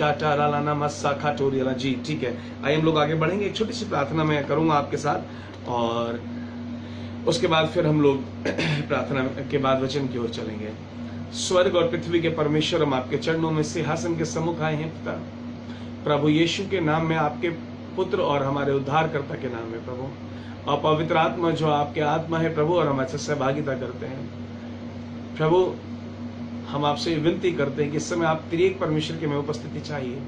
शाटा रालाना मस्सा खाटोरियाला जी। ठीक है, आइए हम लोग आगे बढ़ेंगे। एक छोटी सी प्रार्थना मैं करूंगा आपके साथ और उसके बाद फिर हम लोग प्रार्थना के बाद वचन की ओर चलेंगे। स्वर्ग और पृथ्वी के परमेश्वर, हम आपके चरणों में सिंहासन के सम्मुख आए हैं पिता, प्रभु यीशु के नाम में, आपके पुत्र और हमारे उद्धारकर्ता के नाम में प्रभु, और पवित्र आत्मा जो आपके आत्मा है प्रभु, और हमारे साथ सहभागिता करते हैं प्रभु। हम आपसे विनती करते हैं कि इस समय आप त्रिएक परमेश्वर की हमें उपस्थिति चाहिए।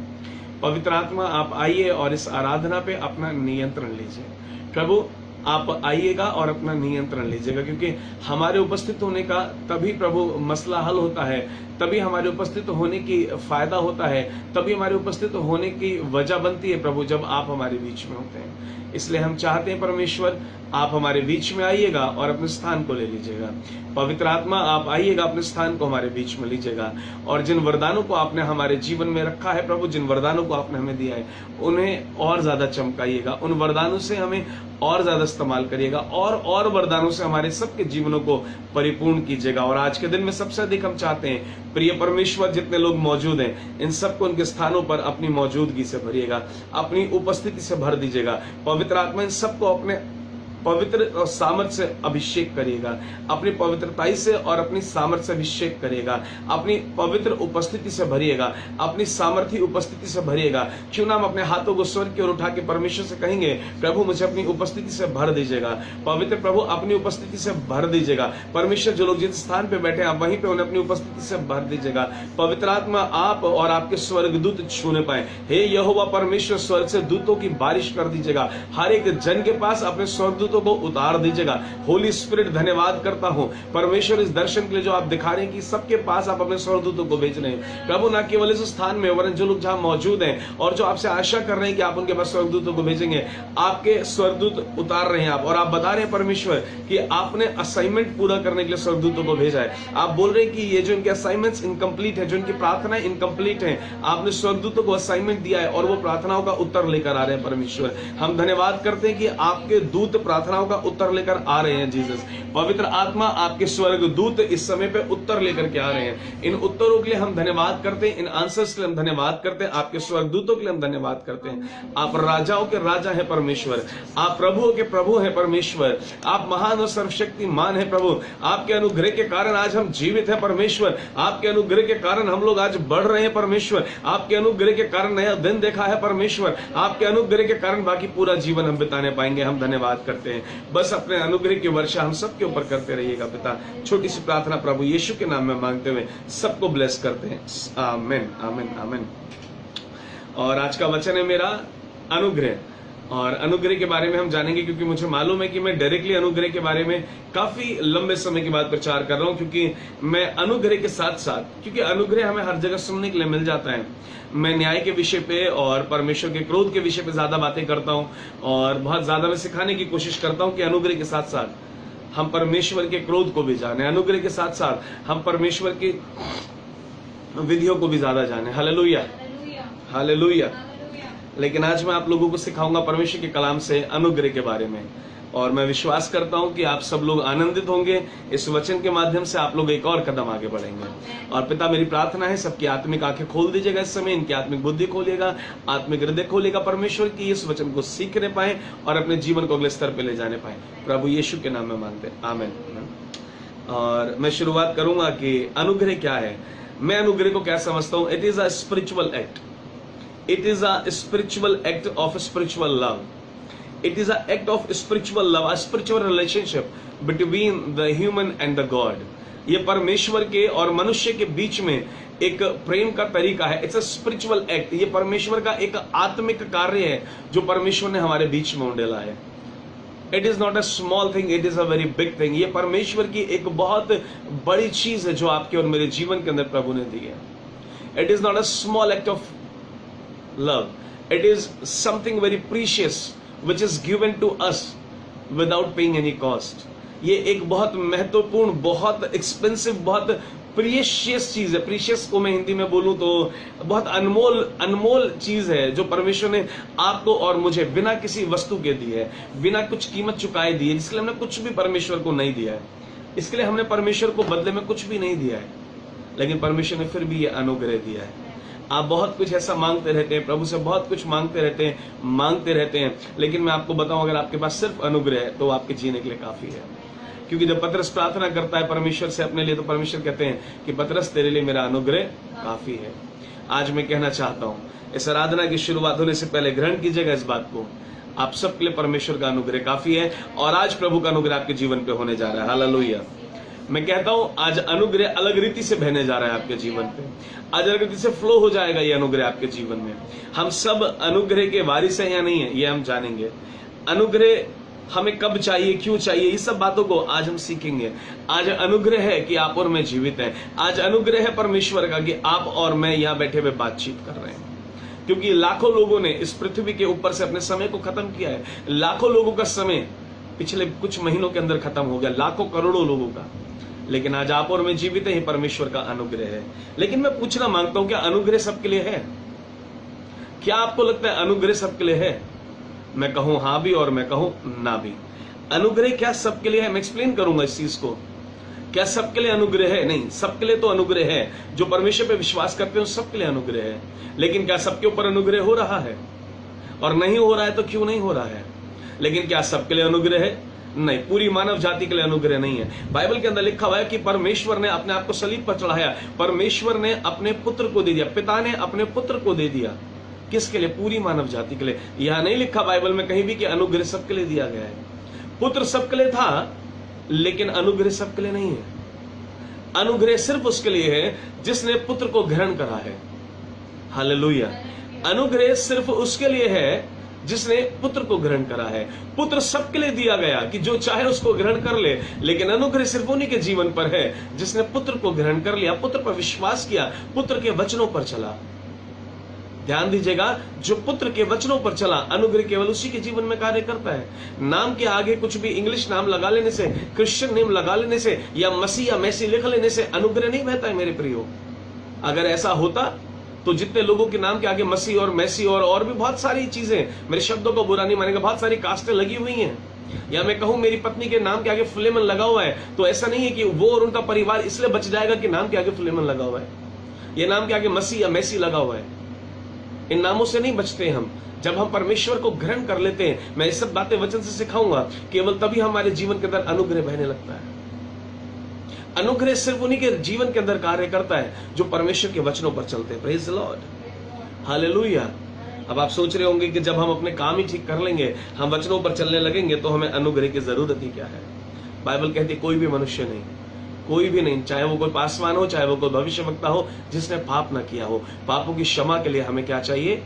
पवित्र आत्मा आप आइए और इस आराधना पे अपना नियंत्रण लीजिए प्रभु। आप आइएगा और अपना नियंत्रण लीजिएगा, क्योंकि हमारे उपस्थित होने का तभी प्रभु मसला हल होता है, तभी हमारे उपस्थित होने की फायदा होता है, तभी हमारे उपस्थित होने की वजह बनती है प्रभु, जब आप हमारे बीच में होते हैं। इसलिए हम चाहते हैं परमेश्वर, आप हमारे बीच में आइएगा और अपने स्थान को ले लीजिएगा। पवित्र आत्मा आप आइएगा, अपने स्थान को हमारे बीच में लीजिएगा, और जिन वरदानों को आपने हमारे जीवन में रखा है प्रभु, जिन वरदानों को आपने हमें दिया है, उन्हें और ज्यादा चमकाइएगा, उन वरदानों से हमें और ज्यादा इस्तेमाल करिएगा, और वरदानों से हमारे सबके जीवनों को परिपूर्ण कीजिएगा। और आज के दिन में सबसे अधिक हम चाहते हैं प्रिय परमेश्वर, जितने लोग मौजूद हैं इन सबको उनके स्थानों पर अपनी मौजूदगी से भरिएगा, अपनी उपस्थिति से भर दीजिएगा। पवित्र आत्मा इन सबको अपने पवित्र और सामर्थ्य से अभिषेक करिएगा, अपनी पवित्रताई से और अपनी सामर्थ्य से अभिषेक करिएगा, अपनी पवित्र उपस्थिति से भरिएगा, अपनी सामर्थ्य उपस्थिति से भरिएगा। क्यों ना हम अपने हाथों को स्वर्ग की ओर उठा के परमेश्वर से कहेंगे, प्रभु मुझे अपनी उपस्थिति से भर दीजिएगा। पवित्र प्रभु अपनी उपस्थिति से भर दीजिएगा। परमेश्वर जो लोग जिस स्थान पे बैठे आप वहीं पे उन्हें अपनी उपस्थिति से भर दीजिएगा। पवित्र आत्मा आप और आपके स्वर्गदूत छूने पाए। हे यहोवा परमेश्वर, स्वर्ग से दूतों की बारिश कर दीजिएगा, हर एक जन के पास अपने स्वर्गदूत को उतार दीजिएगा। होली स्पिरिट धन्यवाद करता हूं परमेश्वर इस दर्शन के लिए जो आप दिखा रहे हैं कि सबके पास आप अपने स्वर्गदूतों को भेज रहे हैं प्रभु, ना केवल इस स्थान में वरन जो लोग जहां मौजूद हैं और जो आपसे आशा कर रहे हैं कि आप उनके पास स्वर्गदूतों को भेजेंगे, आपके स्वर्गदूत उतार रहे हैं आप, और आप बता रहे हैं परमेश्वर कि आपने असाइनमेंट पूरा करने के लिए स्वर्गदूतों को भेजा है। आप बोल रहे हैं कि ये जो इनके असाइनमेंट्स इनकम्प्लीट है, जो इनकी प्रार्थना इनकम्प्लीट है, आपने स्वर्गदूतों को असाइनमेंट दिया है और वो प्रार्थनाओं का उत्तर लेकर आ रहे हैं परमेश्वर। हम धन्यवाद करते हैं कि आपके दूत प्रार्थनाओं का उत्तर लेकर आ रहे हैं जीसस। पवित्र आत्मा आपके स्वर्गदूत इस समय पे उत्तर लेकर के आ रहे हैं। इन उत्तरों के लिए हम धन्यवाद करते हैं, इन आंसर्स के लिए हम धन्यवाद करते हैं, आपके स्वर्गदूतों के लिए हम धन्यवाद करते हैं। आप राजाओं के राजा हैं परमेश्वर, आप प्रभुओं के प्रभु हैं परमेश्वर, आप महान और सर्वशक्तिमान हैं प्रभु। आपके अनुग्रह के कारण आज हम जीवित हैं परमेश्वर, आपके अनुग्रह के कारण हम लोग आज बढ़ रहे हैं परमेश्वर, आपके अनुग्रह के कारण नया दिन देखा है परमेश्वर, आपके अनुग्रह के कारण बाकी पूरा जीवन हम बिताने पाएंगे। हम धन्यवाद करते हैं। बस अपने अनुग्रह की वर्षा हम सबके ऊपर करते रहिएगा पिता। छोटी सी प्रार्थना प्रभु यीशु के नाम में मांगते हुए सबको ब्लेस करते हैं। आमीन आमीन आमीन। और आज का वचन है मेरा अनुग्रह, और अनुग्रह के बारे में हम जानेंगे, क्योंकि मुझे मालूम है कि मैं डायरेक्टली अनुग्रह के बारे में काफी लंबे समय के बाद प्रचार कर रहा हूं, क्योंकि मैं अनुग्रह के साथ साथ, क्योंकि अनुग्रह हमें हर जगह सुनने के लिए मिल जाता है, मैं न्याय के विषय पे और परमेश्वर के क्रोध के विषय पे ज्यादा बातें करता हूं, और बहुत ज्यादा मैं सिखाने की कोशिश करता हूं कि अनुग्रह के साथ साथ हम परमेश्वर के क्रोध को भी जाने, अनुग्रह के साथ साथ हम परमेश्वर की विधियों को भी ज्यादा जाने। Hallelujah hallelujah. लेकिन आज मैं आप लोगों को सिखाऊंगा परमेश्वर के कलाम से अनुग्रह के बारे में, और मैं विश्वास करता हूं कि आप सब लोग आनंदित होंगे। इस वचन के माध्यम से आप लोग एक और कदम आगे बढ़ेंगे। और पिता मेरी प्रार्थना है सबकी आत्मिक आंखें खोल दीजिएगा इस समय, इनकी आत्मिक बुद्धि खोलिएगा, आत्मिक हृदय खोलिएगा परमेश्वर की इस वचन को सीखने पाए और अपने जीवन को अगले स्तर पर ले जाने पाए। प्रभु यीशु के नाम में मांगते हैं, आमीन। और मैं शुरुआत करूंगा कि अनुग्रह क्या है। मैं अनुग्रह को क्या समझता हूं? It is a spiritual act. It is a spiritual act of spiritual love. It is an act of spiritual love, a spiritual relationship between the human and the God. ये परमेश्वर के और मनुष्य के बीच में एक प्रेम का तरीका है। It's a spiritual act. ये परमेश्वर का एक आत्मिक कार्य है जो परमेश्वर ने हमारे बीच में उंडेला है। It is not a small thing, it is a very big thing. ये परमेश्वर की एक बहुत बड़ी चीज है जो आपके और मेरे जीवन के अंदर प्रभु ने दी है। It is not a small act of love. It is something very precious which is given to us without paying any cost. ये एक बहुत महत्वपूर्ण, बहुत एक्सपेंसिव, बहुत प्रीशियस चीज है। प्रीशियस को मैं हिंदी में बोलूं तो बहुत अनमोल चीज है जो परमेश्वर ने आपको और मुझे बिना किसी वस्तु के दी है, बिना कुछ कीमत चुकाए दी है, जिसके लिए हमने कुछ भी परमेश्वर को नहीं दिया है। इसके लिए हमने परमेश्वर को बदले में कुछ भी नहीं दिया है, लेकिन परमेश्वर ने फिर भी ये अनुग्रह दिया है। आप बहुत कुछ ऐसा मांगते रहते हैं, प्रभु से बहुत कुछ मांगते रहते हैं, लेकिन मैं आपको बताऊं, अगर आपके पास सिर्फ अनुग्रह है तो आपके जीने के लिए काफी है। क्योंकि जब पतरस प्रार्थना करता है परमेश्वर से अपने लिए, तो परमेश्वर कहते हैं कि पतरस तेरे लिए मेरा अनुग्रह काफी है। आज मैं कहना चाहता हूं, इस आराधना की शुरुआत होने से पहले ग्रहण कीजिएगा इस बात को, आप सबके लिए परमेश्वर का अनुग्रह काफी है, और आज प्रभु का अनुग्रह आपके जीवन पे होने जा रहा है। हालेलुया। मैं कहता हूं आज अनुग्रह अलग रीति से बहने जा रहा है आपके जीवन पे, आज अलग रीति से फ्लो हो जाएगा ये अनुग्रह आपके जीवन में। हम सब अनुग्रह के वारिस हैं या नहीं है, ये हम जानेंगे। अनुग्रह हमें कब चाहिए, क्यों चाहिए, ये सब बातों को आज हम सीखेंगे। आज अनुग्रह है कि आप और मैं जीवित हैं। आज अनुग्रह है परमेश्वर का कि आप और मैं यहाँ बैठे हुए बातचीत कर रहे हैं, क्योंकि लाखों लोगों ने इस पृथ्वी के ऊपर से अपने समय को खत्म किया है। लाखों लोगों का समय पिछले कुछ महीनों के अंदर खत्म हो गया, लाखों करोड़ों लोगों का, लेकिन आज आप और मैं जीवित हैं, परमेश्वर का अनुग्रह है। लेकिन मैं पूछना मांगता हूं, क्या अनुग्रह सबके लिए है? क्या आपको लगता है अनुग्रह सबके लिए है? मैं कहूं हाँ भी और मैं कहूं ना भी। अनुग्रह क्या सबके लिए है? मैं एक्सप्लेन करूंगा इस चीज को। क्या सबके लिए अनुग्रह है? नहीं, सबके लिए तो अनुग्रह है। जो परमेश्वर पे विश्वास करते हैं सबके लिए अनुग्रह है। लेकिन क्या सबके ऊपर अनुग्रह हो रहा है? और नहीं हो रहा है तो क्यों नहीं हो रहा है? लेकिन क्या सबके लिए अनुग्रह है? नहीं, पूरी मानव जाति के लिए अनुग्रह नहीं है। बाइबल के अंदर लिखा हुआ है कि परमेश्वर ने अपने आप को सलीब पर चढ़ाया, परमेश्वर ने अपने पुत्र को दे दिया, पिता ने अपने पुत्र को दे दिया। किसके लिए? पूरी मानव जाति के लिए। यह नहीं लिखा बाइबल में कहीं भी कि अनुग्रह सबके लिए दिया गया है। पुत्र सबके लिए था, लेकिन अनुग्रह सबके लिए नहीं है। अनुग्रह सिर्फ उसके लिए है जिसने पुत्र को ग्रहण करा है। हालेलुया। अनुग्रह सिर्फ उसके लिए है जिसने पुत्र को ग्रहण करा है। पुत्र सबके लिए दिया गया कि जो चाहे उसको ग्रहण कर ले, लेकिन अनुग्रह सिर्फ उन्हीं के जीवन पर है जिसने पुत्र को ग्रहण कर लिया, पुत्र पर विश्वास किया, पुत्र के वचनों पर चला। ध्यान दीजिएगा, जो पुत्र के वचनों पर चला, अनुग्रह केवल उसी के जीवन में कार्य करता है। नाम के आगे कुछ भी इंग्लिश नाम लगा लेने से, क्रिश्चियन नेम लगा लेने से, या मसीह या मैसी लिख लेने से अनुग्रह नहीं बहता है मेरे प्रियो। अगर ऐसा होता तो जितने लोगों के नाम के आगे मसीह और मैसी और भी बहुत सारी चीजें, मेरे शब्दों को बुरा नहीं मानेगा, बहुत सारी कास्टें लगी हुई हैं, या मैं कहूं मेरी पत्नी के नाम के आगे फिलेमन लगा हुआ है, तो ऐसा नहीं है कि वो और उनका परिवार इसलिए बच जाएगा कि नाम के आगे फिलेमन लगा हुआ है, ये नाम के आगे मसीह या मैसी लगा हुआ है। इन नामों से नहीं बचते हम। जब हम परमेश्वर को ग्रहण कर लेते हैं, मैं ये सब बातें वचन से सिखाऊंगा, केवल तभी हमारे जीवन के अंदर अनुग्रह बहने लगता है। अनुग्रह सिर्फ उन्हीं के जीवन के अंदर कार्य करता है जो परमेश्वर के वचनों पर चलते हैं। Praise the Lord, hallelujah. अब आप सोच रहे होंगे कि जब हम अपने काम ही ठीक कर लेंगे, हम वचनों पर चलने लगेंगे, तो हमें अनुग्रह की जरूरत ही क्या है? बाइबल कहती है कोई भी मनुष्य नहीं, कोई भी नहीं, चाहे वो कोई पासवान हो, चाहे वो कोई भविष्यवक्ता हो, जिसने पाप ना किया हो। पापों की क्षमा के लिए हमें क्या चाहिए?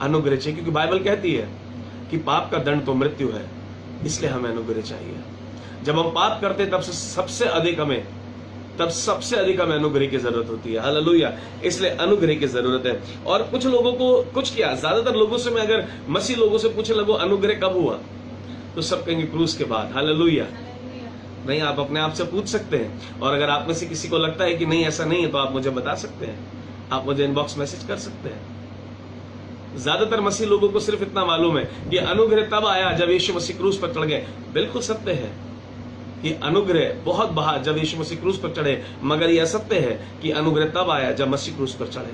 अनुग्रह चाहिए, क्योंकि बाइबल कहती है कि पाप का दंड तो मृत्यु है, इसलिए हमें अनुग्रह चाहिए। जब हम पाप करते तब सबसे अधिक हमें अनुग्रह की जरूरत होती है। हालेलुया। इसलिए अनुग्रह की जरूरत है। और कुछ लोगों को, कुछ क्या, ज्यादातर लोगों से, मैं अगर मसीह लोगों से पूछने लगो अनुग्रह कब हुआ, तो सब कहेंगे क्रूस के बाद। हालेलुया। नहीं, आप अपने आप से पूछ सकते हैं, और अगर आप में से किसी को लगता है कि नहीं ऐसा नहीं है, तो आप मुझे बता सकते हैं, आप मुझे इनबॉक्स मैसेज कर सकते हैं। ज्यादातर मसीह लोगों को सिर्फ इतना मालूम है कि अनुग्रह तब आया जब यीशु मसीह क्रूस पर चढ़ गए। बिल्कुल सत्य है कि अनुग्रह बहुत बहा जब यीशु मसीह क्रूस पर चढ़े, मगर यह सत्य है कि अनुग्रह तब आया जब मसीह क्रूस पर चढ़े।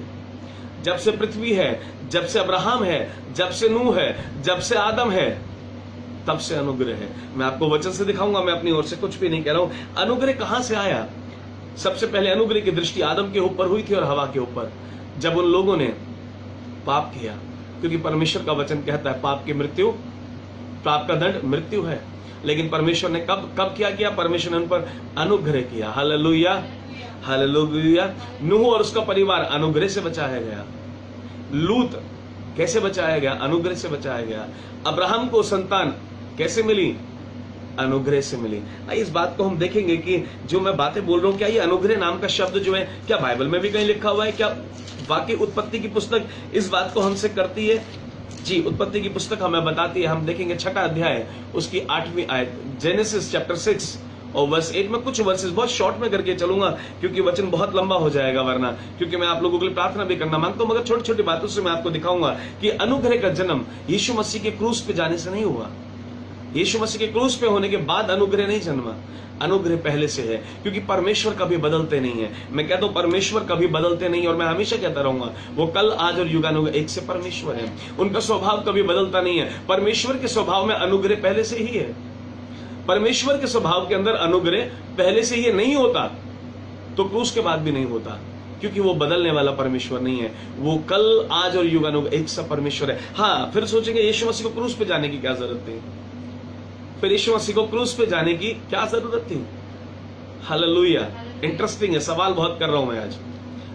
जब से पृथ्वी है, जब से अब्राहम है, जब से नूह है, जब से आदम है, तब से अनुग्रह है। मैं आपको वचन से दिखाऊंगा, मैं अपनी ओर से कुछ भी नहीं कह रहा हूं। अनुग्रह कहां से आया? सबसे पहले अनुग्रह की दृष्टि आदम के ऊपर हुई थी और हवा के ऊपर, जब उन लोगों ने पाप किया। क्योंकि परमेश्वर का वचन कहता है पाप का दंड मृत्यु है। लेकिन परमेश्वर ने कब किया? परमेश्वर ने उन पर अनुग्रह किया। Hallelujah, hallelujah. नूह और उसका परिवार अनुग्रह से बचाया गया। लूत कैसे बचाया गया? अनुग्रह से बचाया गया। अब्राहम को संतान कैसे मिली? अनुग्रह से मिली। इस बात को हम देखेंगे कि जो मैं बातें बोल रहा हूं, क्या ये अनुग्रह नाम का शब्द जो है, क्या बाइबल में भी कहीं लिखा हुआ है? क्या वाकई उत्पत्ति की पुस्तक इस बात को हमसे करती है? जी, उत्पत्ति की पुस्तक हमें बताती है। हम देखेंगे 6वां अध्याय, उसकी 8वीं आयत, जेनेसिस चैप्टर 6 और वर्स 8 में कुछ वर्सेस बहुत शॉर्ट में करके चलूंगा, क्योंकि वचन बहुत लंबा हो जाएगा वरना, क्योंकि मैं आप लोगों के लिए प्रार्थना भी करना मांगता हूं। मगर छोटी छोटी बातों से मैं आपको दिखाऊंगा कि अनुग्रह का जन्म यीशु मसीह के क्रूस पे जाने से नहीं हुआ। यीशु मसीह के क्रूस पे होने के बाद अनुग्रह नहीं जन्मा, अनुग्रह पहले से है, क्योंकि परमेश्वर कभी बदलते नहीं है। मैं कहता हूं परमेश्वर कभी बदलते नहीं, और मैं हमेशा कहता रहूंगा वो कल आज और युगानुग एक से परमेश्वर है। उनका स्वभाव कभी बदलता नहीं है। परमेश्वर के स्वभाव में अनुग्रह पहले से ही है। परमेश्वर के स्वभाव के अंदर अनुग्रह पहले से ही नहीं होता तो क्रूस के बाद भी नहीं होता, क्योंकि वो बदलने वाला परमेश्वर नहीं है। वो कल आज और युगानुग एक सा परमेश्वर है। हाँ, फिर सोचेंगे यीशु मसीह को क्रूस पे जाने की क्या जरूरत थी? फिर यीशु मसीह को क्रूस पे जाने की क्या जरूरत थी? हालेलुया। इंटरेस्टिंग है, सवाल बहुत कर रहा हूं मैं आज।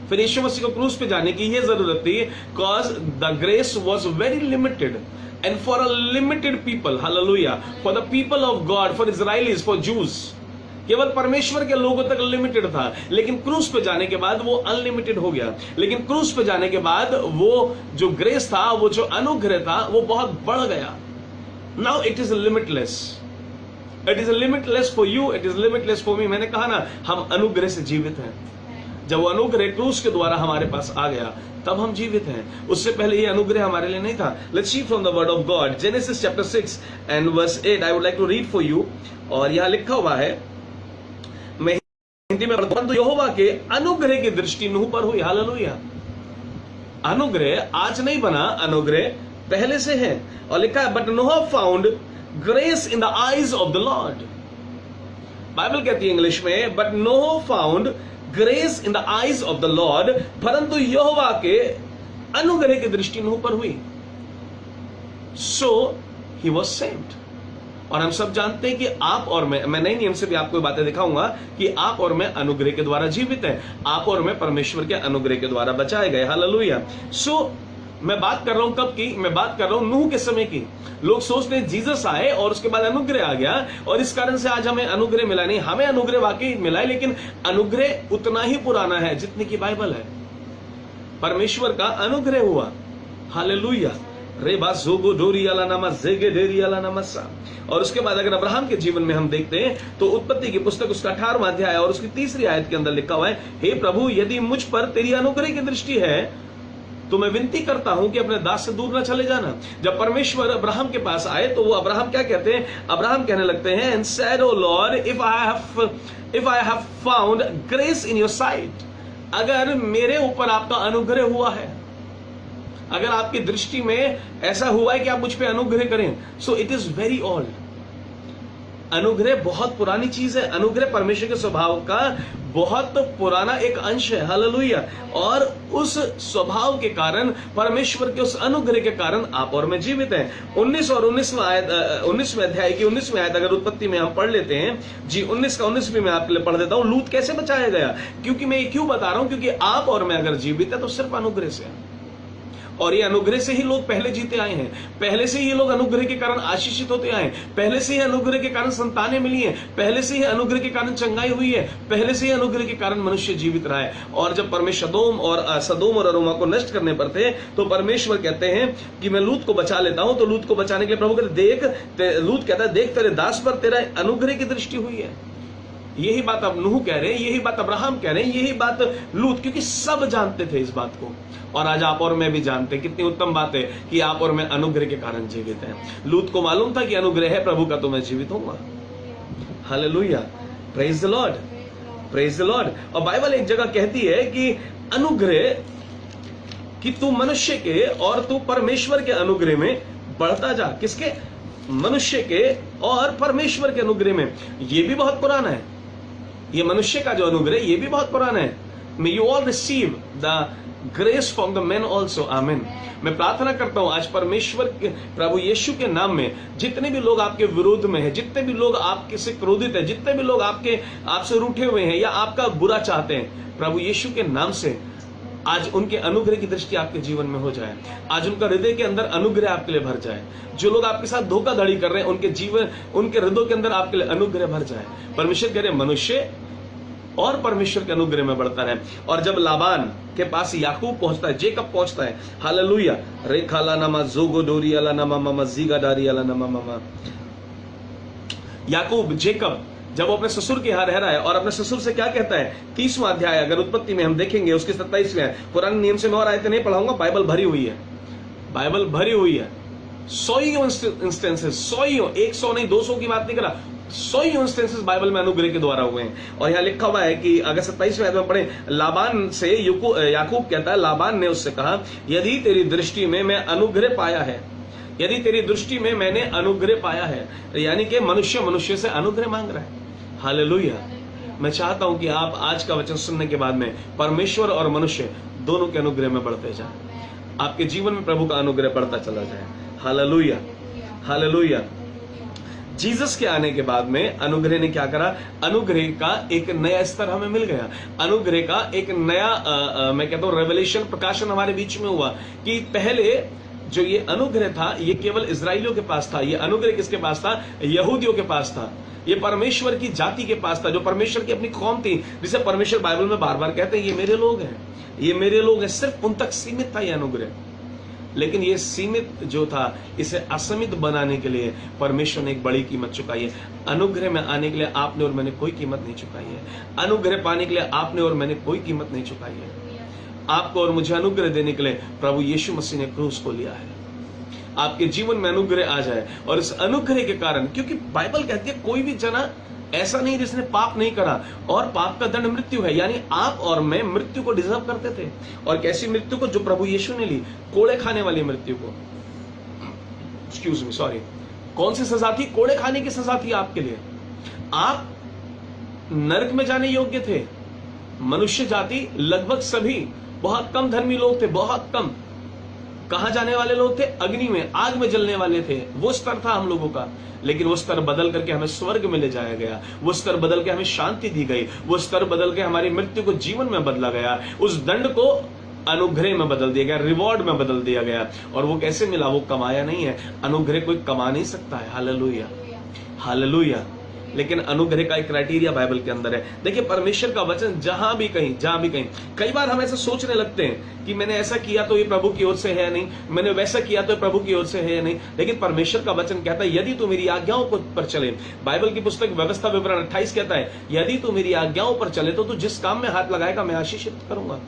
फिर यीशु मसीह को क्रूस पे जाने की यह जरूरत थी because the grace was very limited and for a limited people. Hallelujah. For the people of God, for Israelis, for juice, केवल परमेश्वर के लोगों तक लिमिटेड था। लेकिन क्रूस पे जाने के बाद वो अनलिमिटेड हो गया। लेकिन क्रूस पे जाने के बाद वो जो ग्रेस था, वो जो अनुग्रह था, वो बहुत बढ़ गया। Now it is limitless. It is limitless for you, it is limitless for me. मैंने कहा ना, हम अनुग्रह से जीवित हैं। जब वो अनुग्रह क्रूस के द्वारा हमारे पास आ गया तब हम जीवित हैं। उससे पहले ये अनुग्रह हमारे लिए नहीं था। Let's see from the word of God, Genesis chapter 6 and verse 8। I would like to read for you. और यहां लिखा हुआ है, मैं हिंदी में पढ़ता हूं, तो यहोवा के अनुग्रह की दृष्टि नूह पर हुई। हालेलुया। अनुग्रह आज नहीं बना, अनुग्रह पहले से है। और लिखा है, but Noh found grace in the eyes of the Lord. Bible कहती है इंग्लिश में, but Noh found grace in the eyes of the Lord, परंतु यहोवा के अनुग्रह की दृष्टि नूह पर हुई। सो ही वॉज सेव्ड। और हम सब जानते हैं कि आप और मैं नई नियम से भी आपको बातें दिखाऊंगा कि आप और मैं अनुग्रह के द्वारा जीवित हैं। आप और मैं परमेश्वर के अनुग्रह के द्वारा बचाए गए। हालेलुया। सो मैं बात कर रहा हूं कब की? मैं बात कर रहा हूं नूह के समय की। लोग सोचते हैं जीसस आए और उसके बाद अनुग्रह आ गया और इस कारण से आज हमें अनुग्रह मिला। नहीं, हमें अनुग्रह वाकई मिला है, लेकिन अनुग्रह उतना ही पुराना है जितनी की बाइबल है। परमेश्वर का अनुग्रह हुआ। हालेलुया। रे बास जोगो डोरी अला नामा जेगे डेरी अला नमस्सा। और उसके बाद अगर अब्राहम के जीवन में हम देखते हैं तो उत्पत्ति की पुस्तक उसका 18वां अध्याय और उसकी 3री आयत के अंदर लिखा हुआ है, हे प्रभु, यदि मुझ पर तेरी अनुग्रह की दृष्टि है तो मैं विनती करता हूं कि अपने दास से दूर न चले जाना। जब परमेश्वर अब्राहम के पास आए तो वो अब्राहम क्या कहते हैं? अब्राहम कहने लगते हैं, and said, O Lord, if I have found grace in your sight. अगर मेरे ऊपर आपका अनुग्रह हुआ है, अगर आपकी दृष्टि में ऐसा हुआ है कि आप मुझ पे अनुग्रह करें, so it is very old. अनुग्रह बहुत पुरानी चीज है। अनुग्रह परमेश्वर के स्वभाव का बहुत पुराना एक अंश है। हालेलुया। और उस स्वभाव के कारण, परमेश्वर के उस अनुग्रह के कारण आप और मैं जीवित हैं। 19 और 19वें अध्याय की 19वीं आयत अगर उत्पत्ति में हम पढ़ लेते हैं जी, 19 का 19 भी मैं आपके लिए पढ़ देता हूं। लूत कैसे बचाया गया? क्योंकि मैं ये क्यों बता रहा हूं? क्योंकि आप और मैं अगर जीवित है तो सिर्फ अनुग्रह से है। और ये अनुग्रह से ही लोग पहले जीते आए हैं। पहले से ही ये लोग अनुग्रह के कारण आशीषित होते आए हैं। पहले से ही अनुग्रह के कारण संतानें मिली हैं। पहले से ही अनुग्रह के कारण चंगाई हुई है। पहले से ही अनुग्रह के कारण मनुष्य जीवित रहा है। और जब परमेश्वर सदोम और अरोमा को नष्ट करने पर थे तो परमेश्वर कहते हैं कि मैं लूत को बचा लेता हूं। तो लूत को बचाने के लिए प्रभु कहते, लूत कहता है, देख तेरे दास पर तेरा अनुग्रह की दृष्टि हुई है। यही बात अब नूह कह रहे हैं, यही बात अब्राहम कह रहे हैं, यही बात लूत, क्योंकि सब जानते थे इस बात को। और आज आप और मैं भी जानते हैं। कितनी उत्तम बात है कि आप और मैं अनुग्रह के कारण जीवित हैं। लूत को मालूम था कि अनुग्रह है प्रभु का, तो मैं जीवित होऊंगा। Hallelujah. Praise the Lord, praise the Lord. और बाइबल एक जगह कहती है कि अनुग्रह, कि तू मनुष्य के और तू परमेश्वर के अनुग्रह में बढ़ता जा। किसके? मनुष्य के और परमेश्वर के अनुग्रह में। ये भी बहुत पुराना है। ये मनुष्य का जो अनुग्रह, ये भी बहुत पुराना है। May you all receive the grace from the man also. आमीन। मैं प्रार्थना करता हूं आज परमेश्वर के प्रभु यीशु के नाम में जितने भी लोग आपके विरोध में हैं, जितने भी लोग आपके से क्रोधित हैं, जितने भी लोग आपसे रूठे हुए हैं या आपका बुरा चाहते हैं, प्रभु यीशु के नाम से आज उनके अनुग्रह की दृष्टि आपके जीवन में हो जाए। आज उनका हृदय के अंदर अनुग्रह आपके लिए भर जाए। जो लोग आपके साथ धोखाधड़ी कर रहे हैं, उनके जीवन, उनके हृदय के अंदर आपके लिए अनुग्रह भर जाए। परमेश्वर कह रहे मनुष्य और परमेश्वर के अनुग्रह में बढ़ता रहे। और जब लाबान के पास याकूब पहुंचता है, जेकब पहुंचता है, हालेलुया, रेखाला नमा जोगो डोरी अला नमा मामा जीगा डारी अला नमा मामा। याकूब, जेकब, जब वो अपने ससुर के यहाँ रह रहा है और अपने ससुर से क्या कहता है? 30वां अध्याय अगर उत्पत्ति में हम देखेंगे उसके 27वें। पुराने नियम से मैं और आयतें नहीं पढ़ाऊंगा, बाइबल भरी हुई है, बाइबल भरी हुई है। 100 इंस्टेंसेस, 100 नहीं, 200 की बात नहीं कर रहा, 100 इंस्टेंसेस बाइबल में अनुग्रह के द्वारा हुए हैं। और यहाँ लिखा हुआ है कि अगर 27वें आयत में पढ़े, लाबान से याकूब कहता है, लाबान ने उससे कहा, यदि तेरी दृष्टि में मैं अनुग्रह पाया है, यदि तेरी दृष्टि में मैंने अनुग्रह पाया है, यानी कि मनुष्य से अनुग्रह मांग रहा है। हालेलुया। मैं चाहता हूं कि आप आज का वचन सुनने के बाद में परमेश्वर और मनुष्य दोनों के अनुग्रह में बढ़ते जाएं, आपके जीवन में प्रभु का अनुग्रह बढ़ता चला जाए। Hallelujah, hallelujah. जीसस के आने के बाद में अनुग्रह ने क्या करा? अनुग्रह का एक नया स्तर हमें मिल गया, अनुग्रह का एक नया मैं कहता हूं रेवलेशन, प्रकाशन हमारे बीच में हुआ कि पहले जो ये अनुग्रह था ये केवल इजराइलियों के पास था। ये अनुग्रह किसके पास था? यहूदियों के पास था। ये परमेश्वर की जाति के पास था, जो परमेश्वर की अपनी कौम थी, जिसे परमेश्वर बाइबल में बार बार कहते हैं ये मेरे लोग हैं, ये मेरे लोग हैं। सिर्फ उन तक सीमित था ये अनुग्रह। लेकिन ये सीमित जो था, इसे असीमित बनाने के लिए परमेश्वर ने एक बड़ी कीमत चुकाई है। अनुग्रह में आने के लिए आपने और मैंने कोई कीमत नहीं चुकाई है। अनुग्रह पाने के लिए आपने और मैंने कोई कीमत नहीं चुकाई है। आपको और मुझे अनुग्रह देने के लिए प्रभु यीशु मसीह ने क्रूस को लिया है। आपके जीवन में अनुग्रह आ जाए, और इस अनुग्रह के कारण, क्योंकि बाइबल कहती है कोई भी जना ऐसा नहीं जिसने पाप नहीं करा, और पाप का दंड मृत्यु है। यानी आप और मैं मृत्यु को डिजर्व करते थे। और कैसी मृत्यु को? जो प्रभु यीशु ने ली, कोड़े खाने वाली मृत्यु को। Excuse me, sorry. कौन सी सजा थी? कोड़े खाने की सजा थी आपके लिए। आप नरक में जाने योग्य थे। मनुष्य जाति लगभग सभी, बहुत कम धर्मी लोग थे, बहुत कम। कहां जाने वाले लोग थे? अग्नि में, आग में जलने वाले थे। वो स्तर था हम लोगों का। लेकिन वो स्तर बदल करके हमें स्वर्ग में ले जाया गया। वो स्तर बदल के हमें शांति दी गई। वो स्तर बदल के हमारी मृत्यु को जीवन में बदला गया। उस दंड को अनुग्रह में बदल दिया गया, रिवॉर्ड में बदल दिया गया। और वो कैसे मिला? वो कमाया नहीं है। अनुग्रह कोई कमा नहीं सकता है। Hallelujah, hallelujah. लेकिन अनुग्रह का एक क्राइटेरिया बाइबल के अंदर है। देखिए, परमेश्वर का वचन जहां भी कहीं, कई बार हम ऐसा सोचने लगते हैं कि मैंने ऐसा किया तो ये प्रभु की ओर से है नहीं, मैंने वैसा किया तो प्रभु की ओर से है नहीं। लेकिन परमेश्वर का वचन कहता है यदि तू मेरी आज्ञाओं पर चले। बाइबल की पुस्तक व्यवस्था विवरण 28 कहता है यदि तू मेरी आज्ञाओं पर चले तो तू जिस काम में हाथ लगाएगा मैं आशीषित करूंगा।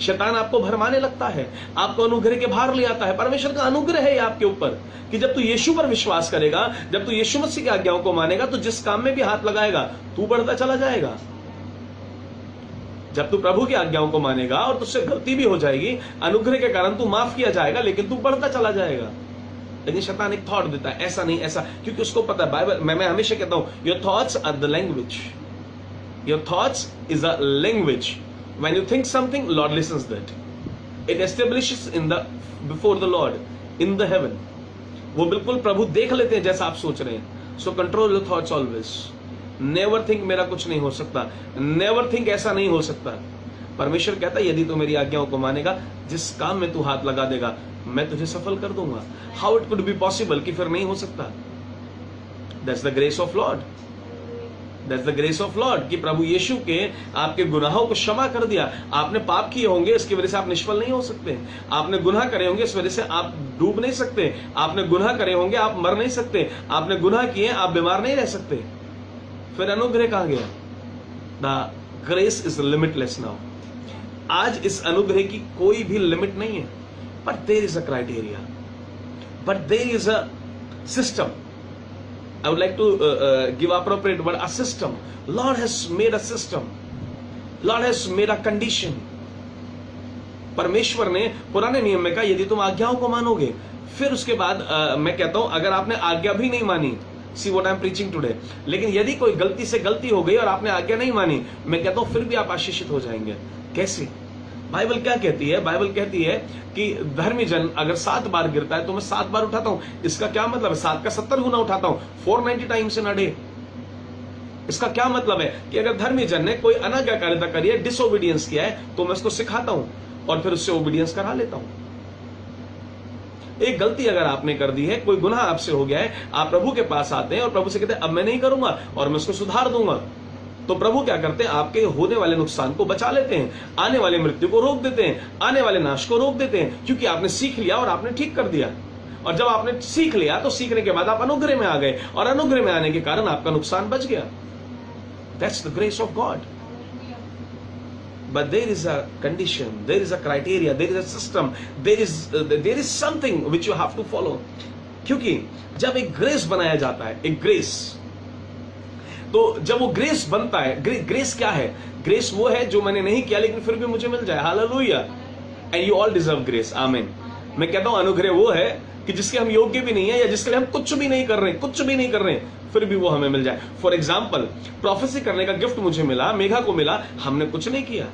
शैतान आपको भरमाने लगता है, आपको अनुग्रह के भार ले आता है। परमेश्वर का अनुग्रह है आपके ऊपर कि जब तू यीशु पर विश्वास करेगा, जब तू यीशु मसीह की आज्ञाओं को मानेगा, तो जिस काम में भी हाथ लगाएगा तू बढ़ता चला जाएगा। जब तू प्रभु की आज्ञाओं को मानेगा और तुझसे गलती भी हो जाएगी, अनुग्रह के कारण तू माफ किया जाएगा, लेकिन तू बढ़ता चला जाएगा। लेकिन शैतान एक थॉट देता है, ऐसा नहीं, ऐसा, क्योंकि उसको पता है बाइबल मैं हमेशा कहता हूं your thoughts are the language, your thoughts is a language. When you think something, Lord listens that. It establishes before the Lord in the heaven. वो बिल्कुल प्रभु देख लेते हैं जैसा आप सोच रहे हैं। So control your thoughts always. Never think मेरा कुछ नहीं हो सकता। Never think ऐसा नहीं हो सकता। परमेश्वर कहता है यदि तू मेरी आज्ञाओं को मानेगा, जिस काम में तू हाथ लगा देगा मैं तुझे सफल कर दूंगा। How it could be possible कि फिर नहीं हो सकता? That's the grace of Lord. That's the grace of Lord कि प्रभु यीशु के आपके गुनाहों को क्षमा कर दिया। आपने पाप किए होंगे, इसकी वजह से आप निष्फल नहीं हो सकते। आपने गुनाह करे होंगे, इस वजह से आप डूब नहीं सकते। आपने गुनाह करे होंगे, आप मर नहीं सकते। आपने गुनाह किए, आप बीमार नहीं रह सकते। फिर अनुग्रह कहाँ गया? The grace is limitless now. आज इस अनुग्रह की कोई भी लिमिट नहीं है। But there is a criteria. But there is a system. I would like to give appropriate word, a system. Lord has made a system. Lord has made a condition. परमेश्वर ने पुराने नियम में कहा यदि तुम आज्ञाओं को मानोगे, फिर उसके बाद मैं कहता हूं अगर आपने आज्ञा भी नहीं मानी, see what I am preaching today, लेकिन यदि कोई गलती से गलती हो गई और आपने आज्ञा नहीं मानी, मैं कहता हूं फिर भी आप आशीषित हो जाएंगे। कैसे? बाइबल क्या कहती है? बाइबल कहती है कि धर्मी जन अगर 7 बार गिरता है तो मैं 7 बार उठाता हूं। इसका क्या मतलब है? 7 का 70 गुना उठाता हूं, 490 टाइम्स इन अ डे। इसका क्या मतलब है कि अगर धर्मी जन ने कोई अनाज्ञाकारिता करी है, डिसओबीडियंस किया है, तो मैं उसको सिखाता हूं और फिर उससे ओबीडियंस करा लेता हूं। एक गलती अगर आपने कर दी है, कोई गुनाह आपसे हो गया है, आप प्रभु के पास आते हैं और प्रभु से कहते हैं अब मैं नहीं करूंगा और मैं उसको सुधार दूंगा, तो प्रभु क्या करते हैं? आपके होने वाले नुकसान को बचा लेते हैं, आने वाले मृत्यु को रोक देते हैं, आने वाले नाश को रोक देते हैं, क्योंकि आपने सीख लिया और आपने ठीक कर दिया। और जब आपने सीख लिया तो सीखने के बाद आप अनुग्रह में आ गए, और अनुग्रह में आने के कारण आपका नुकसान बच गया। That's the grace of God. But there is a condition, there is a criteria, there is a system, there is something which you have to follow. क्योंकि जब एक ग्रेस बनाया जाता है, एक ग्रेस, तो जब वो ग्रेस बनता है, ग्रेस क्या है? ग्रेस वो है जो मैंने नहीं किया लेकिन फिर भी मुझे मिल जाए। Hallelujah. And you all deserve grace. आमीन। मैं कहता हूं अनुग्रह वो है कि जिसके हम योग्य भी नहीं है, या जिसके लिए हम कुछ भी नहीं कर रहे, फिर भी वो हमें मिल जाए। फॉर एग्जाम्पल, प्रोफेसी करने का गिफ्ट मुझे मिला, मेघा को मिला, हमने कुछ नहीं किया,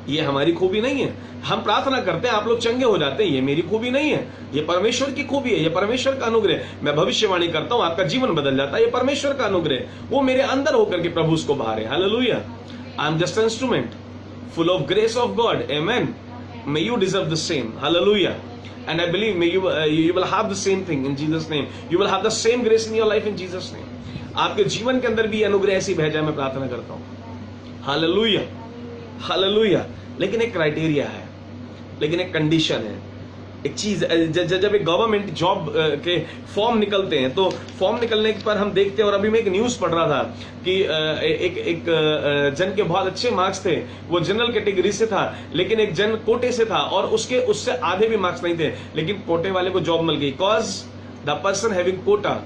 ये हमारी खूबी नहीं है। हम प्रार्थना करते हैं आप लोग चंगे हो जाते हैं, ये मेरी खूबी नहीं है, ये परमेश्वर की खूबी है, ये परमेश्वर का अनुग्रह। मैं भविष्यवाणी करता हूं आपका जीवन बदल जाता है, ये परमेश्वर का अनुग्रह, वो मेरे अंदर होकर के प्रभु उसको बाहर है। Hallelujah. I am just instrument full of grace of God. Amen. May you deserve the same. Hallelujah. And I believe may you will have the same thing in Jesus name. You will have the same grace in your life in Jesus name. आपके जीवन के अंदर भी अनुग्रह ऐसी बह जाए, मैं प्रार्थना करता हूं। Hallelujah, hallelujah. लेकिन एक क्राइटेरिया है, लेकिन एक कंडीशन है, एक चीज। जब एक गवर्नमेंट जॉब के फॉर्म निकलते हैं, तो फॉर्म निकलने पर हम देखते हैं, और अभी मैं एक न्यूज पढ़ रहा था कि एक जन के बहुत अच्छे मार्क्स थे, वो जनरल कैटेगरी से था, लेकिन एक जन कोटे से था और उससे आधे भी मार्क्स नहीं थे, लेकिन कोटे वाले को जॉब मिल गई। Cause the person having Kota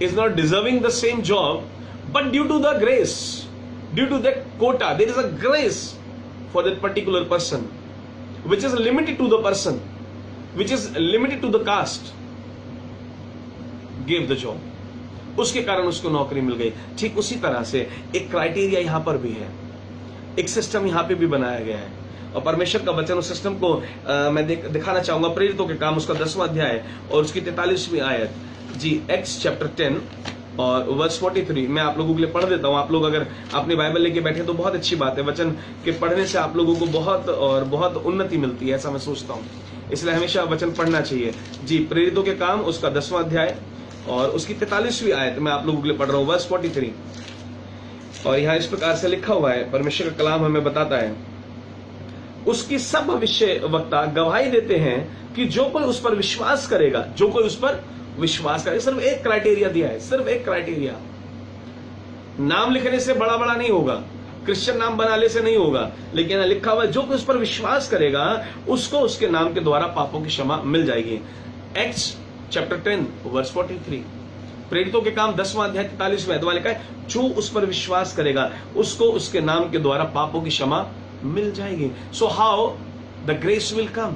is not deserving the same job, but due to the grace, due to that Kota, there is a grace for that particular person which is limited to the person, which is limited to the caste, gave the job, उसके कारण उसको नौकरी मिल गई। ठीक उसी तरह से एक क्राइटेरिया यहां पर भी है, एक सिस्टम यहां पे भी बनाया गया है, और परमेश्वर का वचन उस सिस्टम को मैं दिखाना चाहूंगा। प्रेरितों के काम उसका 10वां अध्याय और उसकी 43वीं आयत, जी, एक्स चैप्टर 10 और वर्स 43। मैं आप लोगों के लिए पढ़ देता हूं। आप लोग अगर अपनी बाइबल लेके बैठे तो बहुत अच्छी बात है, वचन के पढ़ने से आप लोगों को बहुत उन्नति मिलती है, ऐसा मैं सोचता हूं, इसलिए हमेशा वचन पढ़ना चाहिए। जी, प्रेरितों के काम उसका 10वां अध्याय और उसकी 43वीं आयत मैं आप लोगों के लिए पढ़ रहा हूं, वर्स 43। और यहां इस प्रकार से लिखा हुआ है, परमेश्वर का कलाम हमें बताता है, उसकी सब भविष्यवक्ता गवाही देते हैं कि जो कोई उस पर विश्वास करेगा, जो कोई उस पर विश्वास करेगा। सिर्फ एक क्राइटेरिया दिया है, सिर्फ एक क्राइटेरिया। नाम लिखने से बड़ा बड़ा नहीं होगा, क्रिश्चियन नाम बनाने से नहीं होगा, लेकिन लिखा हुआ है जो कोई उस पर विश्वास करेगा उसको उसके नाम के द्वारा पापों की क्षमा मिल जाएगी। Acts chapter 10 verse 43। प्रेरितों के काम 10वां अध्याय 43वें अध्याय लिखा है, जो उस पर विश्वास करेगा उसको उसके नाम के द्वारा पापों की क्षमा मिल जाएगी। So how the grace will come,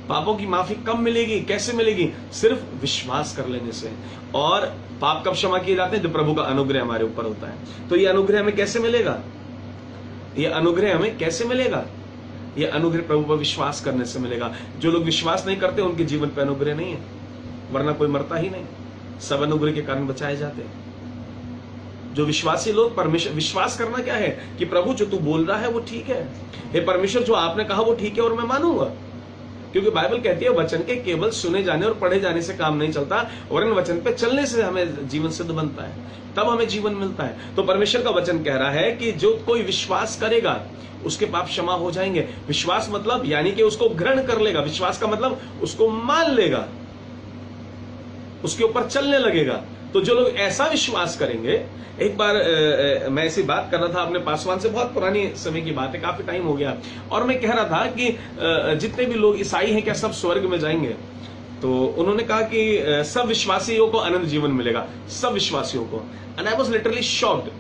पापों की माफी कब मिलेगी, कैसे मिलेगी? सिर्फ विश्वास कर लेने से। और पाप कब क्षमा किए जाते हैं? जब प्रभु का अनुग्रह हमारे ऊपर होता है। तो ये अनुग्रह हमें कैसे मिलेगा? ये अनुग्रह हमें कैसे मिलेगा? ये अनुग्रह प्रभु पर विश्वास करने से मिलेगा। जो लोग विश्वास नहीं करते उनके जीवन पर अनुग्रह नहीं है, वरना कोई मरता ही नहीं, सब अनुग्रह के कारण बचाए जाते हैं। जो विश्वासी लोग, परमेश्वर, विश्वास करना क्या है कि प्रभु जो तू बोल रहा है वो ठीक है, हे परमेश्वर जो आपने कहा वो ठीक है और मैं मानूंगा। क्योंकि बाइबल कहती है वचन के केवल सुने जाने और पढ़े जाने से काम नहीं चलता, वरन वचन पे चलने से हमें जीवन सिद्ध बनता है, तब हमें जीवन मिलता है। तो परमेश्वर का वचन कह रहा है कि जो कोई विश्वास करेगा उसके पाप क्षमा हो जाएंगे। विश्वास मतलब यानी कि उसको ग्रहण कर लेगा, विश्वास का मतलब उसको मान लेगा, उसके ऊपर चलने लगेगा। तो जो लोग ऐसा विश्वास करेंगे, एक बार मैं ऐसी बात कर रहा था अपने पासवान से, बहुत पुरानी समय की बात है, काफी टाइम हो गया, और मैं कह रहा था कि जितने भी लोग ईसाई हैं क्या सब स्वर्ग में जाएंगे? तो उन्होंने कहा कि सब विश्वासियों को अनंत जीवन मिलेगा, सब विश्वासियों को। And I was literally shocked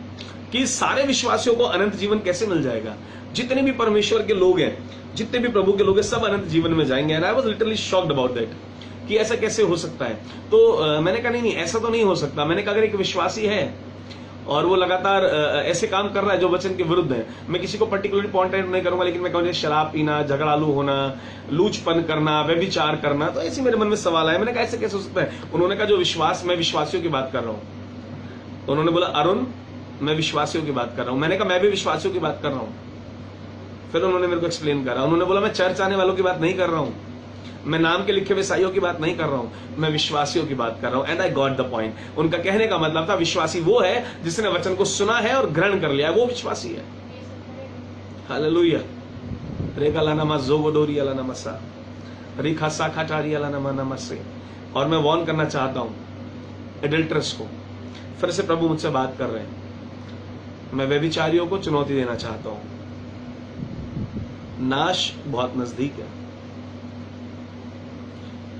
कि सारे विश्वासियों को अनंत जीवन कैसे मिल जाएगा? जितने भी परमेश्वर के लोग हैं, जितने भी प्रभु के लोग हैं, सब अनंत जीवन में जाएंगे। And I was literally shocked about that कि ऐसा कैसे हो सकता है। तो मैंने कहा नहीं, ऐसा तो नहीं हो सकता। मैंने कहा अगर एक विश्वासी है और वो लगातार ऐसे काम कर रहा है जो वचन के विरुद्ध है, मैं किसी को पर्टिकुलरली पॉइंट आउट नहीं करूंगा, लेकिन मैं कहूँगा शराब पीना, झगड़ालू होना, लूचपन करना, व्यभिचार करना, तो ऐसे मेरे मन में सवाल आया। मैंने कहा ऐसे कैसे हो सकता है? उन्होंने कहा जो विश्वास, मैं विश्वासियों की बात कर रहा हूँ। उन्होंने बोला अरुण मैं विश्वासियों की बात कर रहा हूँ। मैंने कहा मैं भी विश्वासियों की बात कर रहा हूँ। फिर उन्होंने मेरे को एक्सप्लेन करा, उन्होंने बोला मैं चर्च आने वालों की बात नहीं कर रहा हूँ, मैं नाम के लिखे हुए ईसाइयों की बात नहीं कर रहा हूं, मैं विश्वासियों की बात कर रहा हूं। And I got the point. उनका कहने का मतलब था विश्वासी वो है जिसने वचन को सुना है और ग्रहण कर लिया है, वो विश्वासी है। हालेलुया। रेगा लाना मा जोगोडोरी अला नमसा रिखा साखाटारी अला नमा नमसे। और मैं वॉर्न करना चाहता हूं एडल्टरस को, फिर से प्रभु मुझसे बात कर रहे हैं, मैं व्यभिचारियों को चुनौती देना चाहता हूं। नाश बहुत नजदीक है।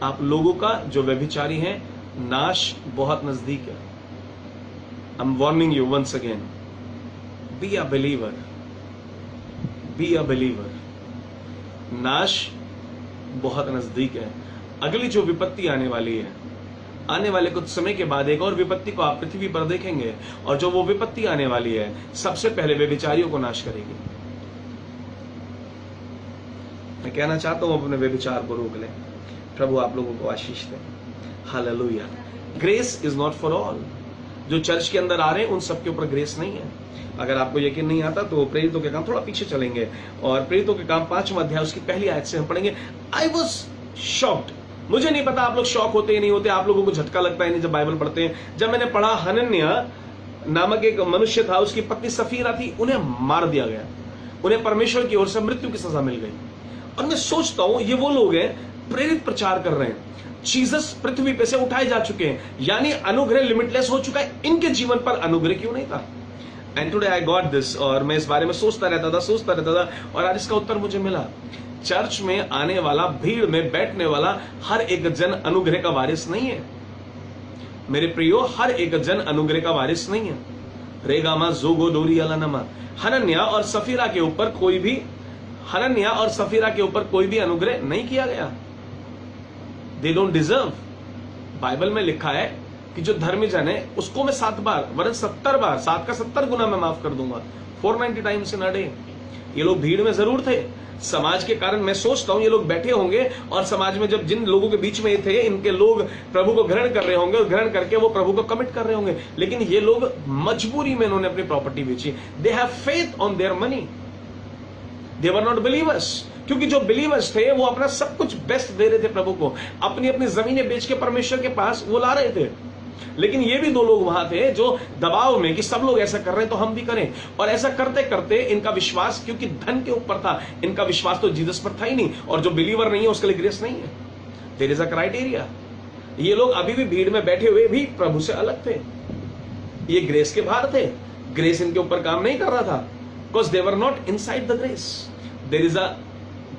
आप लोगों का जो व्यभिचारी है नाश बहुत नजदीक है। I am warning you once again, be a believer, be a believer. नाश बहुत नजदीक है। अगली जो विपत्ति आने वाली है, आने वाले कुछ समय के बाद एक और विपत्ति को आप पृथ्वी पर देखेंगे, और जो वो विपत्ति आने वाली है सबसे पहले व्यभिचारियों को नाश करेगी। मैं कहना चाहता हूं अपने व्यभिचार को रोक लें। प्रभु आप लोगों को आशीष दे। Hallelujah. Grace is not for all. जो चर्च के अंदर आ रहे हैं उन सबके ऊपर ग्रेस नहीं है। अगर आपको यकीन नहीं आता तो प्रेरितों के काम थोड़ा पीछे चलेंगे, और प्रेरितों के काम 5वां अध्याय उसकी पहली आयत से हम पढ़ेंगे। I was shocked. मुझे नहीं पता आप लोग शॉक होते ही नहीं होते, आप लोगों को झटका लगता है नहीं जब बाइबल पढ़ते हैं। जब मैंने पढ़ा हनन्याह नामक एक मनुष्य था, उसकी पत्नी सफीरा थी, उन्हें मार दिया गया, उन्हें परमेश्वर की ओर से मृत्यु की सजा मिल गई। और मैं सोचता हूं ये वो लोग हैं प्रेरित प्रचार कर रहे हैं, जीसस पृथ्वी पे से उठाए जा चुके हैं, यानी अनुग्रह लिमिटलेस हो चुका है। इनके जीवन पर अनुग्रह क्यों नहीं था? And today I got this, और मैं इस बारे में सोचता रहता था, और आज इसका उत्तर मुझे मिला। चर्च में आने वाला, भीड़ में बैठने वाला हर एक जन अनुग्रह का वारिस नहीं है मेरे प्रियो, हर एक जन अनुग्रह का वारिस नहीं है। रेगामा जोगो डोरी अलानमा। हनन्याह और सफीरा के ऊपर कोई भी अनुग्रह नहीं किया गया। They don't deserve. बाइबल में लिखा है कि जो धर्मी जन है उसको मैं 7 बार वरन 70 बार, 7 का 70 गुना मैं माफ कर दूंगा, 490 टाइम्स इन अ डे। ये लोग भीड़ में जरूर थे, समाज के कारण मैं सोचता हूं ये लोग बैठे होंगे, और समाज में जब जिन लोगों के बीच में ये थे, इनके लोग प्रभु को ग्रहण कर रहे होंगे, और ग्रहण करके वो प्रभु को कमिट कर रहे होंगे। लेकिन ये लोग मजबूरी में उन्होंने अपनी प्रॉपर्टी बेची। They have faith on their money, they were not believers. क्योंकि जो बिलीवर्स थे वो अपना सब कुछ बेस्ट दे रहे थे प्रभु को, अपनी अपनी जमीनें बेच के परमेश्वर के पास वो ला रहे थे। लेकिन ये भी 2 लोग वहां थे जो दबाव में कि सब लोग ऐसा कर रहे हैं तो हम भी करें, और ऐसा करते करते इनका विश्वास, क्योंकि धन के ऊपर था, इनका विश्वास तो जीसस पर था ही नहीं, और जो बिलीवर नहीं है उसके लिए ग्रेस नहीं है। There is a criteria. ये लोग अभी भी भीड़ में बैठे हुए भी प्रभु से अलग थे, ये ग्रेस के बाहर थे, ग्रेस इनके ऊपर काम नहीं कर रहा था, because they were not inside the grace. There is a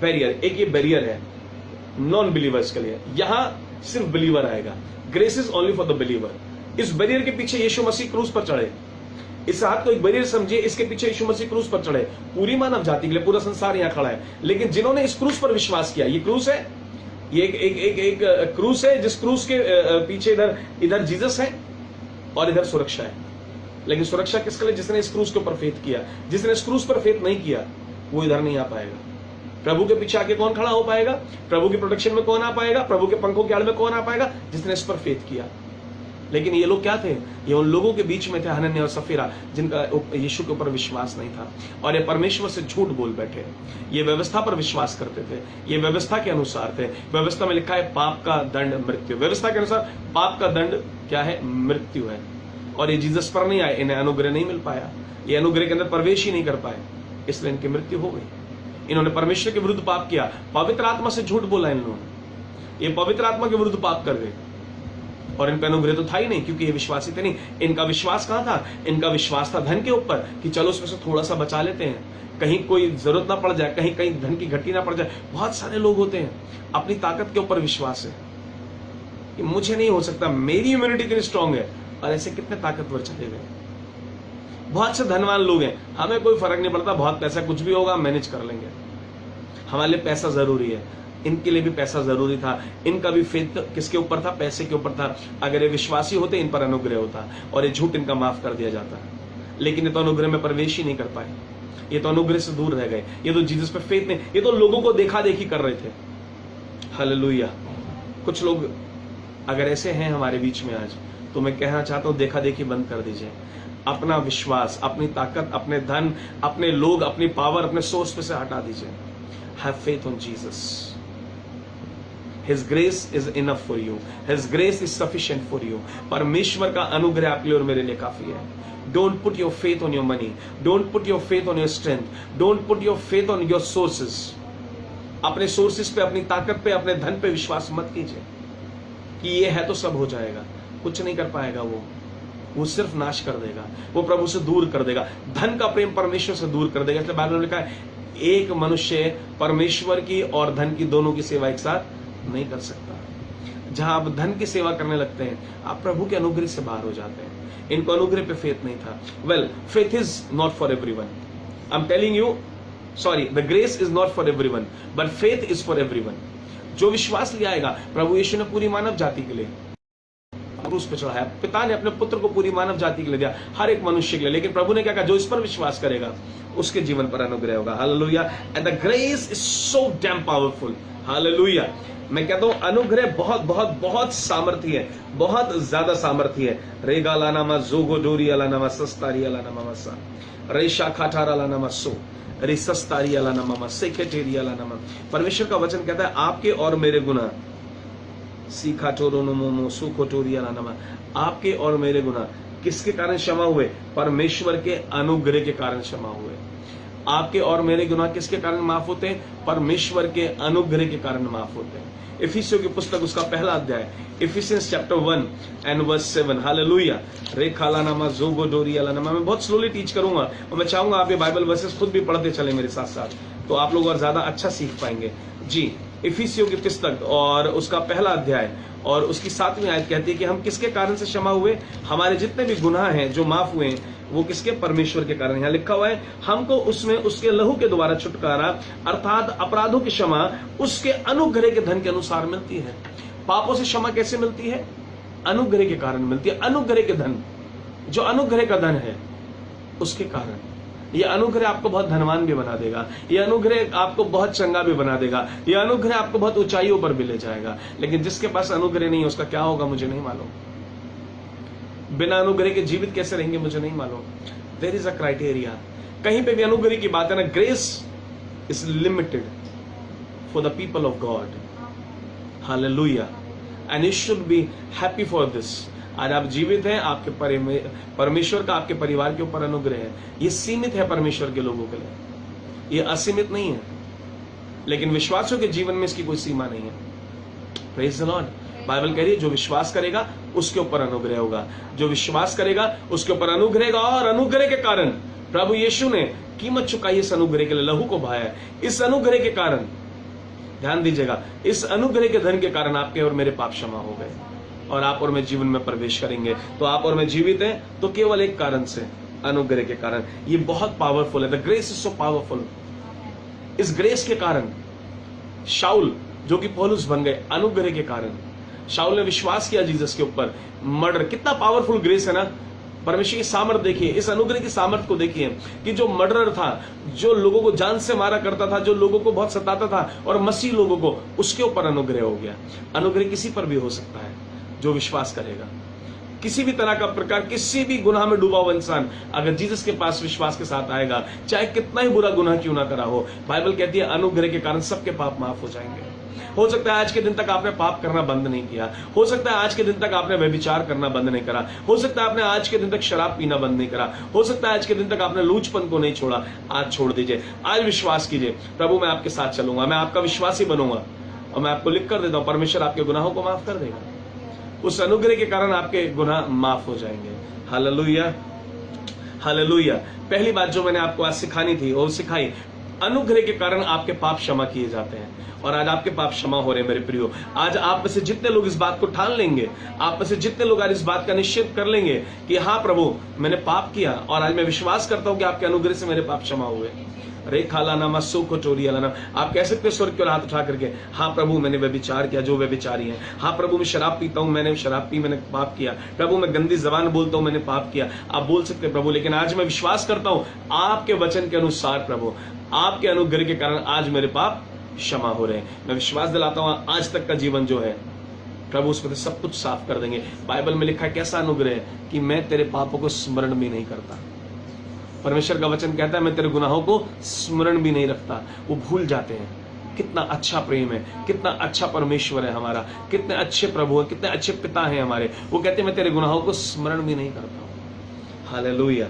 barrier. एक ये बैरियर है नॉन बिलीवर्स के लिए, यहां सिर्फ बिलीवर आएगा। Grace is only for the believer. इस बैरियर के पीछे यीशु मसीह क्रूस पर चढ़े। इस हाथ को एक बैरियर समझिए, इसके पीछे यीशु मसीह क्रूस पर चढ़े। पूरी मानव जाति के लिए पूरा संसार यहां खड़ा है, लेकिन जिन्होंने इस क्रूस पर विश्वास किया, ये क्रूस है, ये एक क्रूस है, जिस क्रूस के पीछे इधर जीसस है और इधर सुरक्षा है। लेकिन सुरक्षा किसके लिए? जिसने इस क्रूस के ऊपर फेथ किया। जिसने इस क्रूस पर फेथ नहीं किया वो इधर नहीं आ पाएगा। प्रभु के पीछे आके कौन खड़ा हो पाएगा? प्रभु की प्रोटेक्शन में कौन आ पाएगा? प्रभु के पंखों के आड़ में कौन आ पाएगा? जिसने इस पर फेथ किया। लेकिन ये लोग क्या थे? ये उन लोगों के बीच में थे, हनन्याह और सफीरा, जिनका यीशु के ऊपर विश्वास नहीं था, और ये परमेश्वर से झूठ बोल बैठे। ये व्यवस्था पर विश्वास करते थे, ये व्यवस्था के अनुसार थे। व्यवस्था में लिखा है पाप का दंड मृत्यु। व्यवस्था के अनुसार पाप का दंड क्या है? मृत्यु है। और ये जीसस पर नहीं आए, इन्हें अनुग्रह नहीं मिल पाया, ये अनुग्रह के अंदर प्रवेश ही नहीं कर पाए, इसलिए इनकी मृत्यु हो गई। इन्होंने परमेश्वर के विरुद्ध पाप किया, पवित्र आत्मा से झूठ बोला इन लोगों ने, ये पवित्र आत्मा के विरुद्ध पाप कर गए, और इनका अनुग्रह तो था ही नहीं, क्योंकि ये विश्वासी थे नहीं। इनका विश्वास कहां था? इनका विश्वास था धन के ऊपर, कि चलो उसमें से थोड़ा सा बचा लेते हैं, कहीं कोई जरूरत ना पड़ जाए, कहीं कहीं धन की घटी ना पड़ जाए। बहुत सारे लोग होते हैं अपनी ताकत के ऊपर विश्वास है कि मुझे नहीं हो सकता, मेरी इम्यूनिटी इतनी स्ट्रांग है, और ऐसे कितने ताकतवर चले गए। बहुत से धनवान लोग हैं, हमें कोई फर्क नहीं पड़ता, बहुत पैसा कुछ भी होगा मैनेज कर लेंगे, हमारे लिए पैसा जरूरी है। इनके लिए भी पैसा जरूरी था, इनका भी फेथ किसके ऊपर था? पैसे के ऊपर था। अगर ये विश्वासी होते इन पर अनुग्रह होता, और ये झूठ इनका माफ कर दिया जाता। लेकिन ये तो अनुग्रह में प्रवेश ही नहीं कर पाए, ये तो अनुग्रह से दूर रह गए, ये तो जीसस पे फेथ नहीं, ये तो लोगों को देखा देखी कर रहे थे। हालेलुया। कुछ लोग अगर ऐसे हैं हमारे बीच में आज, तो मैं कहना चाहता हूं देखा देखी बंद कर दीजिए। अपना विश्वास, अपनी ताकत, अपने धन, अपने लोग, अपनी पावर, अपने सोर्स पे से हटा दीजिए। Have faith on Jesus. His grace is enough for you. His grace is sufficient for you. परमेश्वर का अनुग्रह आपके लिए और मेरे लिए काफी है। Don't put your faith on your money. Don't put your faith on your strength. Don't put your faith on your sources. अपने सोर्सेस पे, अपनी ताकत पे, अपने धन पे विश्वास मत कीजिए कि ये है तो सब हो जाएगा। कुछ नहीं कर पाएगा वो सिर्फ नाश कर देगा, वो प्रभु से दूर कर देगा, धन का प्रेम परमेश्वर से दूर कर देगा। इसलिए बाइबल में लिखा है एक मनुष्य परमेश्वर की और धन की दोनों की सेवा एक साथ नहीं कर सकता। जहां आप धन की सेवा करने लगते हैं, आप प्रभु के अनुग्रह से बाहर हो जाते हैं। इनको अनुग्रह पे फेथ नहीं था। Well, faith is not for everyone. I am telling you, sorry, the grace is not for everyone but faith is for everyone. जो विश्वास ले आएगा, प्रभु यीशु ने पूरी मानव जाति के लिए क्रूस पे चढ़ाया। पिता ने अपने पुत्र को पूरी मानव जाति के लिए दिया, हर एक मनुष्य के लिए। लेकिन प्रभु ने क्या कहा, जो इस पर विश्वास करेगा उसके जीवन पर अनुग्रह होगा। Hallelujah. And the grace is so damn powerful. Hallelujah. मैं कहता हूं अनुग्रह बहुत बहुत बहुत सामर्थ्य है, बहुत ज्यादा सामर्थ्य है। रेगा लानामा जोगो डोरी अलानामा सस्तारी अलानामा मसा रेशा खाठार अलानामा सो रिसस्तारी अलानामा सेकेटेरी अलानामा। परमेश्वर का वचन कहता है आपके और मेरे गुनाह, सीखा टोरोनोमो सुखोटोरी अलानामा, आपके और मेरे गुनाह किसके कारण क्षमा हुए? परमेश्वर के अनुग्रह के कारण क्षमा हुए। आपके और मेरे गुनाह किसके कारण माफ होते हैं? परमेश्वर के अनुग्रह के कारण माफ होते हैं। इफिसियों की पुस्तक उसका पहला अध्याय, Ephesians chapter 1 and verse 7। Hallelujah. रेखालानामा जोगो डोरी अलानामा। मैं बहुत स्लोली टीच करूंगा और मैं चाहूंगा आप ये बाइबल वर्सेस खुद भी पढ़ते चले मेरे साथ साथ, तो आप लोग और ज्यादा अच्छा सीख पाएंगे। जी, इफिसियों की पुस्तक और उसका पहला अध्याय और उसकी 7वीं आयत कहती है कि हम किसके कारण से क्षमा हुए? हमारे जितने भी गुनाह हैं जो माफ हुए हैं वो किसके? परमेश्वर के कारण। यहाँ लिखा हुआ है हमको उसमें उसके लहू के द्वारा छुटकारा अर्थात अपराधों की क्षमा उसके अनुग्रह के धन के अनुसार मिलती है। पापों से क्षमा कैसे मिलती है? अनुग्रह के कारण मिलती है। अनुग्रह के धन, जो अनुग्रह का धन है उसके कारण। ये अनुग्रह आपको बहुत धनवान भी बना देगा, ये अनुग्रह आपको बहुत चंगा भी बना देगा, ये अनुग्रह आपको बहुत ऊंचाइयों पर भी ले जाएगा। लेकिन जिसके पास अनुग्रह नहीं है उसका क्या होगा मुझे नहीं मालूम। बिना अनुग्रह के जीवित कैसे रहेंगे मुझे नहीं मालूम। There is a criteria. कहीं पे भी अनुग्रह की बात है ना, grace is limited for the people of God. Hallelujah. And you should be happy for this. आज आप जीवित हैं, आपके परमेश्वर का आपके परिवार के ऊपर अनुग्रह है। ये सीमित है परमेश्वर के लोगों के लिए, ये असीमित नहीं है। लेकिन विश्वासियों के जीवन में इसकी कोई सीमा नहीं है। Praise the Lord. बाइबल कह रही है जो विश्वास करेगा उसके ऊपर अनुग्रह होगा, जो विश्वास करेगा उसके ऊपर अनुग्रह होगा। और अनुग्रह के कारण प्रभु यीशु ने कीमत चुकाई, इस अनुग्रह के लिए लहू को बहाया। इस अनुग्रह के कारण, ध्यान दीजिएगा, इस अनुग्रह के धन के कारण आपके और मेरे पाप क्षमा हो गए और आप और मैं जीवन में प्रवेश करेंगे। तो आप और मैं जीवित हैं तो केवल एक कारण से, अनुग्रह के कारण। ये बहुत पावरफुल है। The grace is so powerful. इस ग्रेस के कारण शाऊल जो कि पौलुस बन गए, अनुग्रह के कारण। शाऊल ने विश्वास किया जीसस के ऊपर, मर्डर। कितना पावरफुल ग्रेस है ना। परमेश्वर की सामर्थ देखिए, इस अनुग्रह की सामर्थ को देखिए कि जो मर्डरर था, जो लोगों को जान से मारा करता था, जो लोगों को बहुत सताता था और मसीह लोगों को, उसके ऊपर अनुग्रह हो गया। अनुग्रह किसी पर भी हो सकता है जो विश्वास करेगा। किसी भी तरह का प्रकार, किसी भी गुनाह में डूबा हुआ इंसान अगर जीसस के पास विश्वास के साथ आएगा, चाहे कितना ही बुरा गुनाह क्यों ना करा हो, बाइबल कहती है अनुग्रह के कारण सबके पाप माफ हो जाएंगे। हो सकता है आज के दिन तक आपने पाप करना बंद नहीं किया, हो सकता है आज के दिन तक आपने व्यभिचार करना बंद नहीं करा, हो सकता है आपने आज के दिन तक शराब पीना बंद नहीं करा, हो सकता है आज के दिन तक आपने लूचपन को नहीं छोड़ा। आज छोड़ दीजिए, आज विश्वास कीजिए, प्रभु मैं आपके साथ चलूंगा, मैं आपका विश्वासी बनूंगा और मैं आपको लिख कर देता हूं परमेश्वर आपके गुनाहों को माफ कर देगा। उस अनुग्रह के कारण आपके गुनाह माफ हो जाएंगे। Hallelujah, hallelujah. पहली बात जो मैंने आपको आज सिखानी थी और सिखाई, अनुग्रह के कारण आपके पाप क्षमा किए जाते हैं। और आज आपके पाप क्षमा हो रहे हैं मेरे प्रियो। आज आप में से जितने लोग इस बात को ठान लेंगे, आप में से जितने लोग आज इस बात का निश्चय कर लेंगे कि हाँ प्रभु मैंने पाप किया और आज मैं विश्वास करता हूं कि आपके अनुग्रह से मेरे पाप क्षमा हुए। रे खालानामा सुख चोरियालाना। आप कह सकते स्वर्ग के हाथ उठा करके, हाँ प्रभु मैंने व्यभिचार किया, जो व्यभिचारी है। हाँ प्रभु मैं शराब पीता हूं, मैंने शराब पी, मैंने पाप किया। प्रभु मैं गंदी जबान बोलता हूं, मैंने पाप किया। आप बोल सकते प्रभु, लेकिन आज मैं विश्वास करता हूं आपके वचन के अनुसार प्रभु, आपके अनुग्रह के कारण आज मेरे पाप क्षमा हो रहे हैं। मैं विश्वास दिलाता हूं आज तक का जीवन जो है प्रभु उसमें सब कुछ साफ कर देंगे। बाइबल में लिखा है कैसा अनुग्रह है कि मैं तेरे पापों को स्मरण भी नहीं करता। परमेश्वर का वचन कहता है मैं तेरे गुनाहों को स्मरण भी नहीं रखता, वो भूल जाते हैं। कितना अच्छा प्रेम है, कितना अच्छा परमेश्वर है हमारा, कितने अच्छे प्रभु है, कितने अच्छे पिता हैं हमारे। वो कहते हैं मैं तेरे गुनाहों को स्मरण भी नहीं करता हूं। Hallelujah,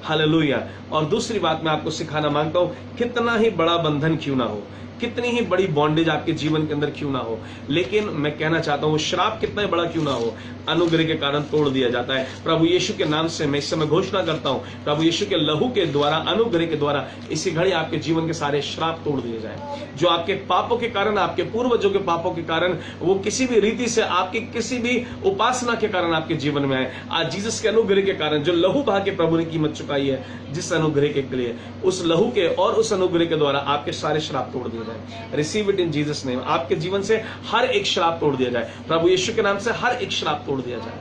hallelujah. और दूसरी बात मैं आपको सिखाना मांगता हूं, कितना ही बड़ा बंधन क्यों ना हो, कितनी ही बड़ी बॉन्डेज आपके जीवन के अंदर क्यों ना हो, लेकिन मैं कहना चाहता हूं श्राप कितना बड़ा क्यों ना हो, अनुग्रह के कारण तोड़ दिया जाता है। प्रभु यीशु के नाम से मैं इस समय घोषणा करता हूं, प्रभु यीशु के लहू के द्वारा, अनुग्रह के द्वारा इसी घड़ी आपके जीवन के सारे श्राप तोड़ दिए जाए। जो आपके पापों के कारण, आपके पूर्वजों के पापों के कारण, वो किसी भी रीति से, आपकी किसी भी उपासना के कारण आपके जीवन में आए, आज जीसस के अनुग्रह के कारण, जो लहू बहा के प्रभु ने कीमत चुकाई है जिस अनुग्रह के लिए, उस लहू के और उस अनुग्रह के द्वारा आपके सारे श्राप तोड़ दिए जाए। Receive it in Jesus name. आपके जीवन से हर एक श्राप तोड़ दिया जाए, प्रभु यीशु के नाम से हर एक श्राप तोड़ दिया जाए।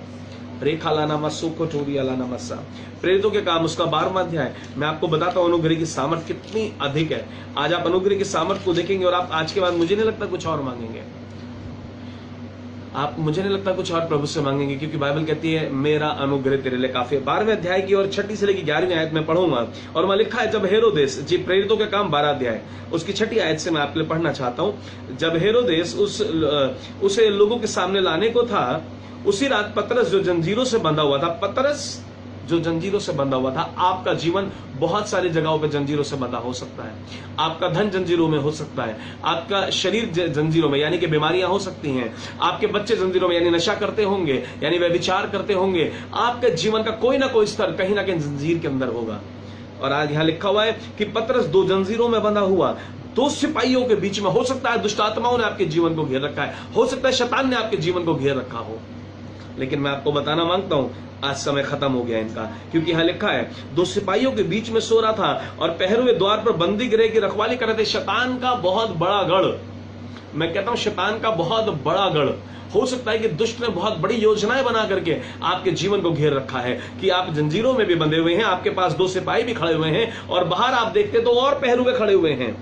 रेखा लाना मस्सो कोटोरिया लाना मस्सा। प्रेरितों के काम उसका 12वां अध्याय। मैं आपको बताता हूं अनुग्रह की सामर्थ कितनी अधिक है। आज आप अनुग्रह की सामर्थ को देखेंगे और आप आज के बाद मुझे नहीं लगता कुछ और मांगेंगे, आप मुझे नहीं लगता कुछ और प्रभु से मांगेंगे, क्योंकि बाइबल कहती है मेरा अनुग्रह तेरे लिए काफी है। 12वें अध्याय की और 6 से लेकर 11वीं आयत में पढ़ूंगा, और वहां लिखा है जब हेरोदेस, जी प्रेरितों के काम 12 अध्याय उसकी 6 आयत से मैं आपके लिए पढ़ना चाहता हूं। जब हेरोदेस उसे लोगों के सामने लाने को था, उसी रात पतरस जो जंजीरों से बंधा हुआ था, पतरस जो जंजीरों से बंधा हुआ था। आपका जीवन बहुत सारी जगहों पे जंजीरों से बंधा हो सकता है। आपका धन जंजीरों में हो सकता है, आपका शरीर जंजीरों में यानी कि बीमारियां हो सकती हैं, आपके बच्चे जंजीरों में यानी नशा करते होंगे, यानी व्यभिचार करते होंगे। आपके जीवन का कोई ना कोई स्तर कहीं ना कहीं जंजीर के अंदर होगा। और आज यहां लिखा हुआ है कि पतरस 2 जंजीरों में बंधा हुआ, 2 सिपाहियों के बीच में। हो सकता है दुष्ट आत्माओं ने आपके जीवन को घेर रखा है, हो सकता है शैतान ने आपके जीवन को घेर रखा हो, लेकिन मैं आपको बताना मांगता हूं आज समय खत्म हो गया इनका, क्योंकि यहां लिखा है 2 सिपाहियों के बीच में सो रहा था और पहरुए द्वार पर बंदी गृह की रखवाली कर रहे थे। शैतान का बहुत बड़ा गढ़, मैं कहता हूं शैतान का बहुत बड़ा गढ़। हो सकता है कि दुष्ट ने बहुत बड़ी योजनाएं बना करके आपके जीवन को घेर रखा है कि आप जंजीरों में भी बंधे हुए हैं, आपके पास 2 सिपाही भी खड़े हुए हैं और बाहर आप देखते तो और पहरुए खड़े हुए हैं।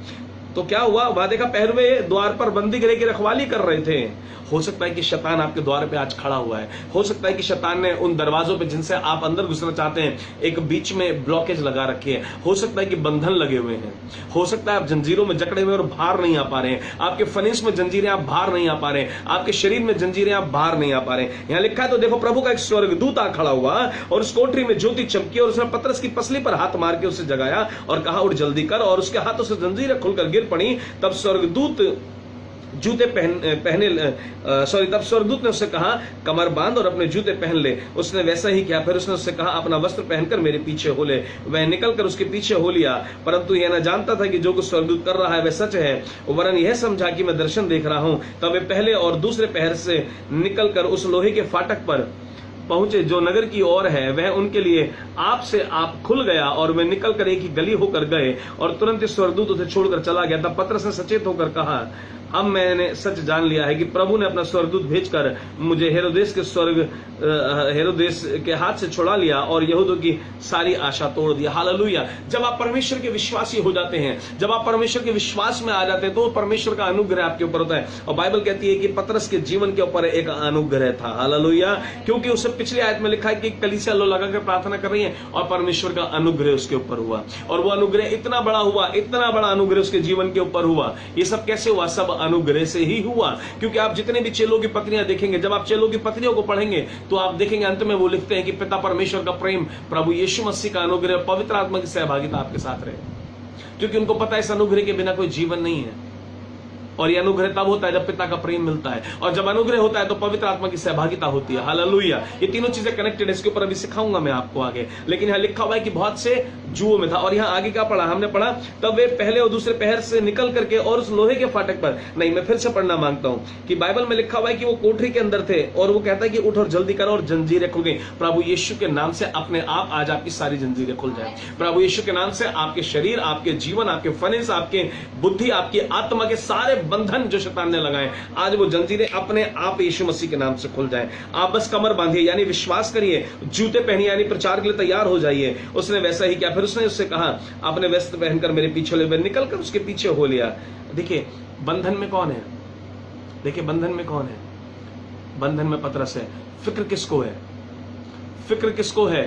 तो क्या हुआ, वहां देखा पहरुए द्वार पर बंदी गृह की रखवाली कर रहे थे। हो सकता है कि शैतान आपके द्वार पे आज खड़ा हुआ है, हो सकता है कि शैतान ने उन दरवाजों पे जिनसे आप अंदर घुसना चाहते हैं एक बीच में ब्लॉकेज लगा रखी है, हो सकता है कि बंधन लगे हुए हैं, हो सकता है आप जंजीरों में जकड़े हुए और बाहर नहीं आ पा रहे हैं, आपके फनिस में जंजीरें आप बाहर नहीं आ पा रहे हैं, आपके शरीर में जंजीरें आप बाहर नहीं आ पा रहे हैं। यहां लिखा है तो देखो प्रभु का एक स्वर्गदूत आ खड़ा हुआ और उस कोठरी में ज्योति चमकी और उसने पतरस की पसली पर हाथ मार के उसे जगाया और कहा उठ जल्दी कर, और उसके हाथों से जंजीरें खुलकर गिर पड़ी। तब स्वर्गदूत ने उससे कहा कमर बांध और अपने जूते पहन ले। उसने वैसा ही किया। फिर उसने उससे कहा अपना वस्त्र पहनकर मेरे पीछे हो ले। वह निकलकर उसके पीछे हो लिया, परंतु यह न जानता था कि जो कुछ स्वर्गदूत कर रहा है वह सच है, वरन यह समझा कि मैं दर्शन देख रहा हूं। तब वे पहले और दूसरे पहर से निकलकर उस लोहे के फाटक पर पहुंचे जो नगर की ओर है। वह उनके लिए आप से आप खुल गया और वे निकलकर एक ही गली होकर गए और तुरंत इस स्वर्गदूत उसे छोड़कर चला गया। तब पतरस ने सचेत होकर कहा अब मैंने सच जान लिया है कि प्रभु ने अपना स्वर्गदूत भेजकर मुझे हेरोदेस के हाथ से छुड़ा लिया और यहूदियों की सारी आशा तोड़ दी। हालेलुया। जब आप परमेश्वर के विश्वासी हो जाते हैं, जब आप परमेश्वर के विश्वास में आ जाते हैं तो परमेश्वर का अनुग्रह आपके ऊपर होता है। और बाइबल कहती है कि पतरस के जीवन के ऊपर एक अनुग्रह था। हालेलुया। क्योंकि उसे पिछली आयत में लिखा है कि कलीसिया लो लगा कर प्रार्थना कर रही है और परमेश्वर का अनुग्रह उसके ऊपर हुआ, और वो अनुग्रह इतना बड़ा हुआ, इतना बड़ा अनुग्रह उसके जीवन के ऊपर हुआ। ये सब कैसे हुआ? सब अनुग्रह से ही हुआ। क्योंकि आप जितने भी चेलों की पत्नियां देखेंगे, जब आप चेलों की पत्नियों को पढ़ेंगे तो आप देखेंगे अंत में वो लिखते हैं कि पिता परमेश्वर का प्रेम, प्रभु यीशु मसीह का अनुग्रह, पवित्र आत्मा की सहभागिता आपके साथ रहे। क्योंकि उनको पता है इस अनुग्रह के बिना कोई जीवन नहीं है, और यह अनुग्रह तब होता है जब पिता का प्रेम मिलता है, और जब अनुग्रह होता है तो पवित्र आत्मा की सहभागिता होती है। हालेलुया। ये तीनों चीजें कनेक्टेड है। इसके ऊपर अभी सिखाऊंगा मैं आपको आगे, लेकिन यहां लिखा हुआ है कि बहुत से जुओं में था। और यहां आगे क्या पढ़ा हमने? पढ़ा तब वे पहले और दूसरे पहर से निकल करके और उस लोहे के फाटक पर, नहीं मैं फिर से पढ़ना मांगता हूं कि बाइबल में लिखा हुआ है कि वो कोठरी के अंदर थे और वो कहता है कि उठ और जल्दी करो और जंजीरें खुल गई। प्रभु यीशु के नाम से अपने आप आज आपकी सारी जंजीरें खुल जाए। प्रभु यीशु के नाम से आपके शरीर, आपके जीवन, आपके फनिस, आपके बुद्धि, आपकी आत्मा के सारे बंधन जो शैतान ने लगाए, आज वो जंजीरें अपने आप यीशु मसीह के नाम से खुल जाएं। आप बस कमर बांधिए यानी विश्वास करिए, जूते पहनिए यानी प्रचार के लिए तैयार हो जाइए। उसने वैसा ही किया। फिर उसने उससे कहा अपने वस्त्र पहनकर मेरे पीछे ले। निकलकर उसके पीछे हो लिया। देखिए बंधन में कौन है? देखिए बंधन में कौन है? बंधन में पतरस है। फिक्र किसको है? फिक्र किसको है?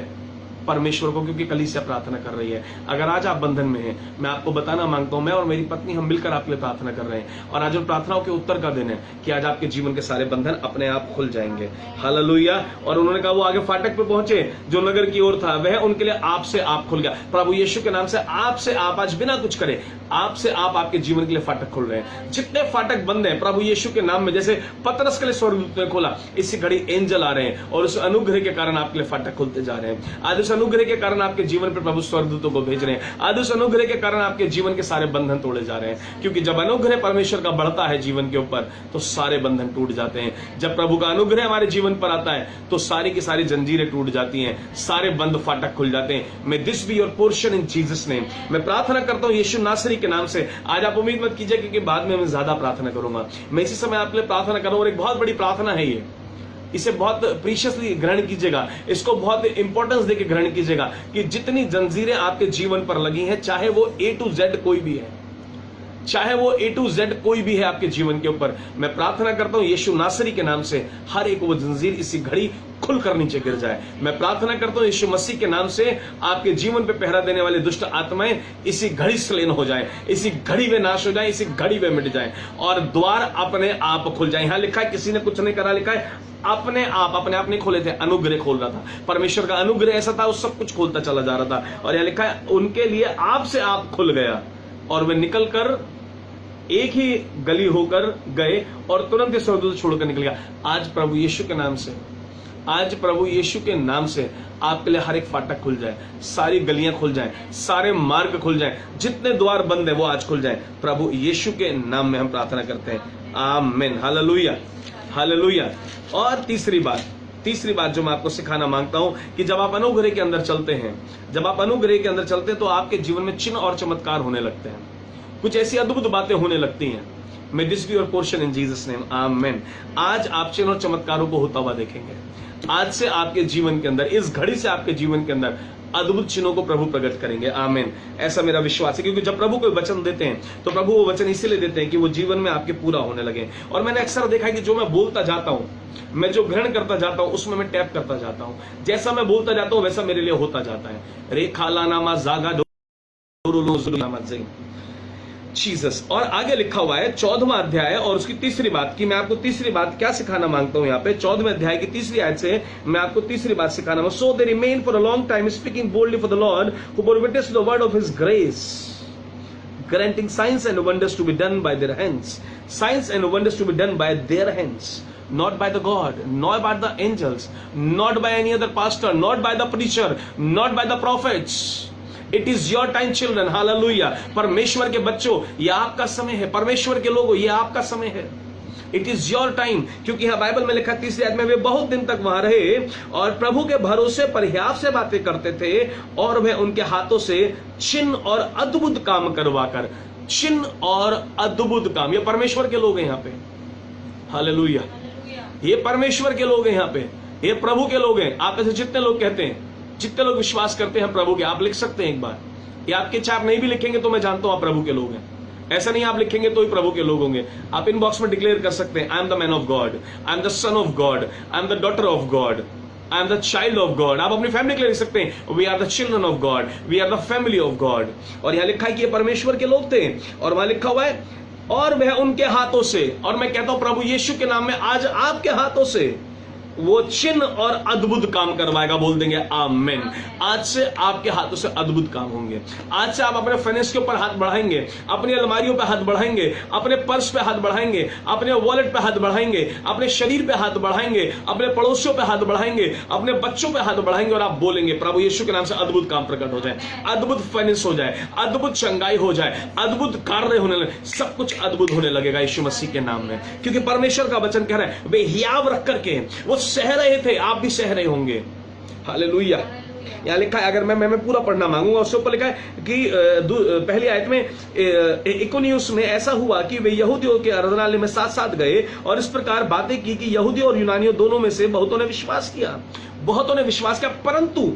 परमेश्वर को, क्योंकि कलीसिया प्रार्थना कर रही है। अगर आज आप बंधन में हैं, मैं आपको बताना मांगता हूं, मैं और मेरी पत्नी हम मिलकर आपके लिए प्रार्थना कर रहे हैं, और आज उन प्रार्थनाओं के उत्तर का दिन है कि आज आपके जीवन के सारे बंधन अपने आप खुल जाएंगे। हालेलुया। और उन्होंने कहा वो आगे फाटक पे पहुंचे जो नगर की ओर था, वह उनके लिए आपसे आप खुल गया। प्रभु यीशु के नाम से आपसे आप आज बिना कुछ करे, आपसे आप आपके जीवन के लिए फाटक खुल रहे हैं। जितने फाटक बंद हैं प्रभु यीशु के नाम में, जैसे पतरस के लिए स्वर्गदूत ने खोला, इसी घड़ी एंजल आ रहे हैं और उस अनुग्रह के कारण आपके लिए फाटक खुलते जा रहे हैं। आज उस अनुग्रह के कारण आपके जीवन पर प्रभु स्वर्गदूतों को भेज रहे हैं। आज उस अनुग्रह के कारण आपके जीवन के सारे बंधन तोड़े जा रहे हैं, क्योंकि जब अनुग्रह परमेश्वर का बढ़ता है जीवन के ऊपर तो सारे बंधन टूट जाते हैं। जब प्रभु का अनुग्रह हमारे जीवन पर आता है तो सारी की सारी जंजीरें टूट जाती हैं, सारे बंद फाटक खुल जाते हैं। May this be your portion in Jesus name. मैं प्रार्थना करता हूं यीशु नासरी के नाम से। आज आप उम्मीद मत कीजिए क्योंकि बाद में मैं ज्यादा प्रार्थना करूंगा, मैं इसी समय आपके लिए प्रार्थना करूंगा। और एक बहुत बड़ी प्रार्थना है ये, इसे बहुत प्रीशियसली ग्रहण कीजिएगा, इसको बहुत इंपॉर्टेंस देकर ग्रहण कीजिएगा कि जितनी जंजीरें आपके जीवन पर लगी हैं, चाहे वो A to Z कोई भी है, चाहे वो A to Z कोई भी है आपके जीवन के ऊपर, मैं प्रार्थना करता हूं यीशु नासरी के नाम से हर एक वो जंजीर इसी घड़ी खुलकर नीचे गिर जाए। मैं प्रार्थना करता हूं यीशु मसीह के नाम से आपके जीवन पे पहरा देने वाले दुष्ट आत्माएं इसी घड़ी स्लेन हो जाए, इसी घड़ी में नाश हो जाए, इसी घड़ी में मिट जाए और द्वार अपने आप खुल जाए। यहां लिखा है, किसी ने कुछ नहीं करा, लिखा है अपने आप नहीं खोले थे, अनुग्रह खोल रहा था। परमेश्वर का अनुग्रह ऐसा था, वो सब कुछ खोलता चला जा रहा था। और यहां लिखा है उनके लिए आपसे आप खुल गया और वे निकलकर एक ही गली होकर गए और तुरंत ही स्वर्गदूत छोड़कर निकल गया। आज प्रभु यीशु के नाम से, आज प्रभु यीशु के नाम से आपके लिए हर एक फाटक खुल जाए, सारी गलियां खुल जाएं, सारे मार्ग खुल जाएं, जितने द्वार बंद है वो आज खुल जाएं। प्रभु यीशु के नाम में हम प्रार्थना करते हैं, आमीन। Hallelujah, hallelujah. और तीसरी बात जो मैं आपको सिखाना मांगता हूं कि जब आप अनुग्रह के अंदर चलते हैं, जब आप अनुग्रह के अंदर चलते हैं तो आपके जीवन में चिन्ह और चमत्कार होने लगते हैं, कुछ ऐसी अद्भुत बातें होने लगती हैं। May this be your portion in Jesus name, आमीन। आज आप चिन्ह और चमत्कारों को होता हुआ देखेंगे। आज से आपके जीवन के अंदर, इस घड़ी से आपके जीवन के अंदर अद्भुत चिन्हों को प्रभु प्रकट करेंगे, आमीन। ऐसा मेरा विश्वास है, क्योंकि जब प्रभु कोई वचन देते हैं तो प्रभु वो वचन इसीलिए देते हैं कि वो जीवन में आपके पूरा होने लगे। और मैंने अक्सर देखा है कि जो मैं बोलता जाता हूं, मैं जो ग्रहण करता जाता हूं, उसमें मैं टैप करता जाता हूं। जैसा मैं बोलता जाता हूं वैसा मेरे लिए होता जाता है। रेखा लानामा जागा जीसस। और आगे लिखा हुआ है 14वां अध्याय और उसकी तीसरी बात की मैं आपको तीसरी बात क्या सिखाना मांगता हूं। यहाँ पे 14वें अध्याय की तीसरी आयत से मैं आपको तीसरी बात सिखाना मांगता हूं। So they remain for a long time speaking boldly for the lord who bore witness the word of his grace, granting signs and wonders to be done by their hands, signs and wonders to be done by their hands, not by the God, not by the angels, not by any other pastor, not by the preacher, not by the prophets. It is your time children, hallelujah। परमेश्वर के बच्चों, यह आपका समय है। परमेश्वर के लोगों, यह आपका समय है। इट इज योर टाइम, क्योंकि यहां बाइबल में लिखा 30 आयत में, वे बहुत दिन तक वहां रहे और प्रभु के भरोसे पर्याप्त से बातें करते थे और वह उनके हाथों से चिन्ह और अद्भुत काम करवाकर, चिन्ह और अद्भुत काम, ये परमेश्वर के लोग हैं यहाँ पे, हालेलुया। ये परमेश्वर के लोग हैं यहाँ पे, ये प्रभु के लोग हैं। आप ऐसे जितने लोग कहते हैं, जितने लोग विश्वास करते हैं प्रभु के, आप लिख सकते हैं एक बार। ये आपके इच्छा, आप नहीं भी लिखेंगे तो मैं जानता हूं आप प्रभु के लोग हैं। ऐसा नहीं आप लिखेंगे तो ही प्रभु के लोग होंगे। आप इनबॉक्स में डिक्लेयर कर सकते हैं, I am the man of God, I am the son of God, I am the daughter of God, I am the child of God. आप अपनी फैमिली के लिए लिख सकते हैं, we are the children of God, we are the family of God. और यहां लिखा है कि ये परमेश्वर के लोग थे और वहां लिखा हुआ है और वह उनके हाथों से, और मैं कहता हूं प्रभु यीशु के नाम में आज आपके हाथों से वो चिन्ह और अद्भुत काम करवाएगा। बोल देंगे आमीन। आज से आपके हाथों से अद्भुत काम होंगे। आज से आप अपने फाइनेंस के ऊपर हाथ बढ़ाएंगे, अपनी अलमारियों पे हाथ बढ़ाएंगे, अपने पर्स पे हाथ बढ़ाएंगे, अपने वॉलेट पे हाथ बढ़ाएंगे, अपने शरीर पे हाथ बढ़ाएंगे, अपने पड़ोसियों पे हाथ बढ़ाएंगे, अपने बच्चों पे हाथ बढ़ाएंगे और आप बोलेंगे प्रभु यीशु के नाम से अद्भुत काम प्रकट हो जाए, अद्भुत फाइनेंस हो जाए, अद्भुत चंगाई हो जाए, अद्भुत कार्य होने लगे, सब कुछ अद्भुत होने लगेगा यीशु मसीह के नाम में। क्योंकि परमेश्वर का वचन कह रहा है वे हियाव रख करके वो सह रहे थे, आप भी सह रहे होंगे, हालेलुया। यहां लिखा है, अगर मैं पूरा पढ़ना मांगूंगा, उसके ऊपर लिखा है कि पहली आयत में इकोनियुस में ऐसा हुआ कि वे यहूदियों के आराधनालय में साथ साथ गए और इस प्रकार बातें की कि यहूदियों और यूनानियों दोनों में से बहुतों ने विश्वास किया, बहुतों ने विश्वास किया। परंतु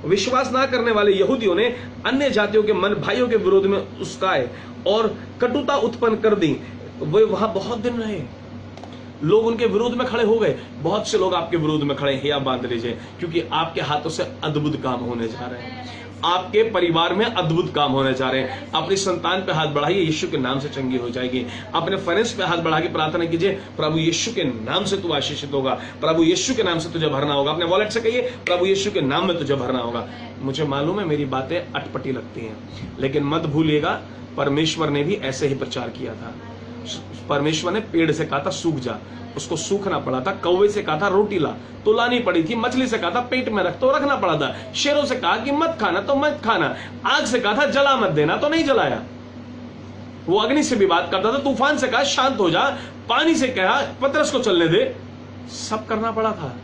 विश्वास ना करने वाले यहूदियों ने अन्य जातियों के मन भाइयों के विरोध में उस्काए और कटुता उत्पन्न कर दी। वे वहां बहुत दिन रहे, लोग उनके विरोध में खड़े हो गए। बहुत से लोग आपके विरोध में खड़े हैं, या बांध लीजिए, क्योंकि आपके हाथों से अद्भुत काम होने जा रहे हैं। आपके परिवार में अद्भुत काम होने जा रहे हैं। अपनी संतान पे हाथ बढ़ाइए, यीशु के नाम से चंगी हो जाएगी। अपने फाइनेंस पे हाथ बढ़ा के प्रार्थना कीजिए, प्रभु यीशु के नाम से तू आशीषित होगा, प्रभु यीशु के नाम से तुझे भरना होगा। अपने वॉलेट से कहिए, प्रभु यीशु के नाम में तुझे भरना होगा। मुझे मालूम है मेरी बातें अटपटी लगती हैं, लेकिन मत भूलिएगा परमेश्वर ने भी ऐसे ही प्रचार किया था। परमेश्वर ने पेड़ से कहा था सूख जा, उसको सूखना पड़ा था। कौवे से कहा था रोटी ला, तो लानी पड़ी थी। मछली से कहा था पेट में रख, तो रखना पड़ा था। शेरों से कहा कि मत खाना, तो मत खाना। आग से कहा था जला मत देना, तो नहीं जलाया। वो अग्नि से भी बात करता था। तूफान से कहा शांत हो जा, पानी से कहा पतरस को चलने दे। सब करना पड़ा था।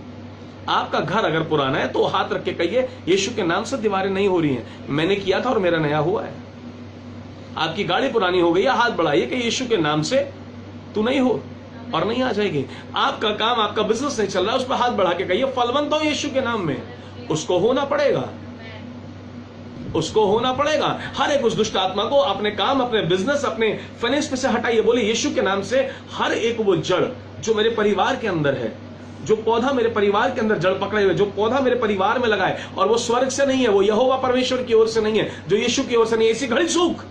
आपका घर अगर पुराना है तो हाथ रख के कहिए, यीशु के नाम से दीवारें नहीं हो रही हैं, मैंने किया था और मेरा नया हुआ है। आपकी गाड़ी पुरानी हो गई है, हाथ बढ़ाइए कि यीशु के नाम से तू नहीं हो और नहीं आ जाएगी। आपका काम, आपका बिजनेस नहीं चल रहा है, उस पर हाथ बढ़ा के कहिए फलवंत हो यीशु के नाम में। उसको होना पड़ेगा, उसको होना पड़ेगा। हर एक उस दुष्ट आत्मा को अपने काम, अपने बिजनेस, अपने फाइनेंस में से हटाइए। बोले यीशु के नाम से हर एक वो जड़ जो मेरे परिवार के अंदर है, जो पौधा मेरे परिवार के अंदर जड़ पकड़े हुए, जो पौधा मेरे परिवार में लगा है और वो स्वर्ग से नहीं है, वो यहोवा परमेश्वर की ओर से नहीं है, जो यीशु की ओर से नहीं है, इसी घड़ी सूख।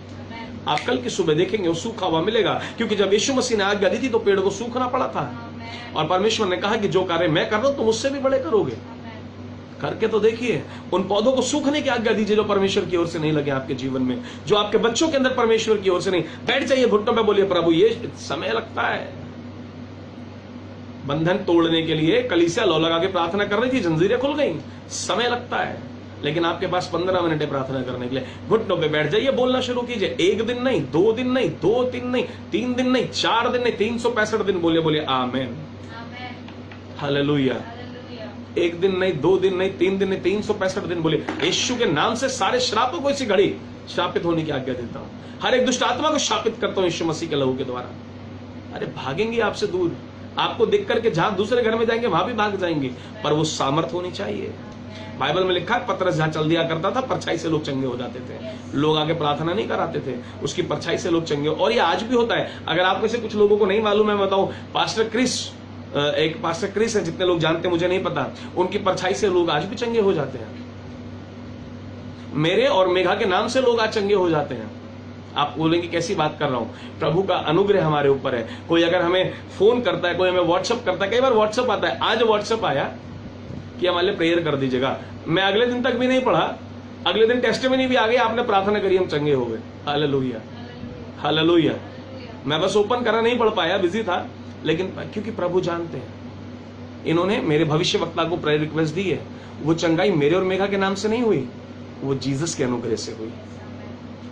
आप कल की सुबह देखेंगे वो सूखा हुआ मिलेगा, क्योंकि जब यीशु मसीह ने आज्ञा दी थी तो पेड़ को सूखना पड़ा था। और परमेश्वर ने कहा कि जो कार्य मैं कर रहा हूं तुम उससे भी बड़े करोगे। करके तो देखिए, उन पौधों को सूखने की आज्ञा दीजिए जो परमेश्वर की ओर से नहीं लगे आपके जीवन में, जो आपके बच्चों के अंदर परमेश्वर की ओर से नहीं। बैठ जाइए घुटनों पे, बोलिए प्रभु ये समय लगता है। बंधन तोड़ने के लिए कलीसिया लो लगा के प्रार्थना कर रही थी, जंजीरें खुल गई। समय लगता है, लेकिन आपके पास 15 मिनट है प्रार्थना करने के लिए। घुटनों पे बैठ जाइए, बोलना शुरू कीजिए। 1 दिन नहीं, 2 दिन नहीं, 2-3 नहीं, 3 दिन नहीं, 4 दिन नहीं, 365 दिन बोलिए। बोलिए आमीन, हालेलुया। 1 दिन नहीं, 2 दिन नहीं, 3 दिन नहीं, 365 दिन बोलिए। यीशु के नाम से सारे श्रापों को इसी घड़ी श्रापित होने की आज्ञा देता हूं। हर एक दुष्ट आत्मा को श्रापित करता हूं यीशु मसीह के लहू के द्वारा। अरे भागेंगे आपसे दूर, आपको देख करके जहां दूसरे घर में जाएंगे वहां भी भाग जाएंगे, पर वो सामर्थ होनी चाहिए। बाइबल में लिखा है पतरस जहां चल दिया करता था, परछाई से लोग चंगे हो जाते थे। लोग आगे प्रार्थना नहीं कराते थे, उसकी परछाई से लोग चंगे। और ये आज भी होता है। अगर आप में से कुछ लोगों को नहीं मालूम है, मैं बताऊं, पास्टर क्रिस, एक पास्टर क्रिस है, जितने लोग जानते हैं मुझे नहीं पता, उनकी परछाई से लोग आज भी चंगे हो जाते हैं। मेरे और मेघा के नाम से लोग आज चंगे हो जाते हैं। आप बोलेंगे कैसी बात कर रहा हूं? प्रभु का अनुग्रह हमारे ऊपर है। कोई अगर हमें फोन करता है, कोई हमें व्हाट्सअप करता है, कई बार व्हाट्सअप आता है, आज व्हाट्सअप आया कि हमारे लिए प्रेयर कर दीजिएगा। मैं अगले दिन तक भी नहीं पढ़ा, अगले दिन टेस्टिमनी भी आ गई, आपने प्रार्थना करी, हम चंगे हो गए। Hallelujah, hallelujah. मैं बस ओपन करा नहीं पढ़ पाया, बिजी था, लेकिन क्योंकि प्रभु जानते हैं। इन्होंने मेरे भविष्यवक्ता को प्रेयर रिक्वेस्ट दी है, वो चंगाई मेरे और मेघा के नाम से नहीं हुई, वो जीसस के अनुग्रह से हुई।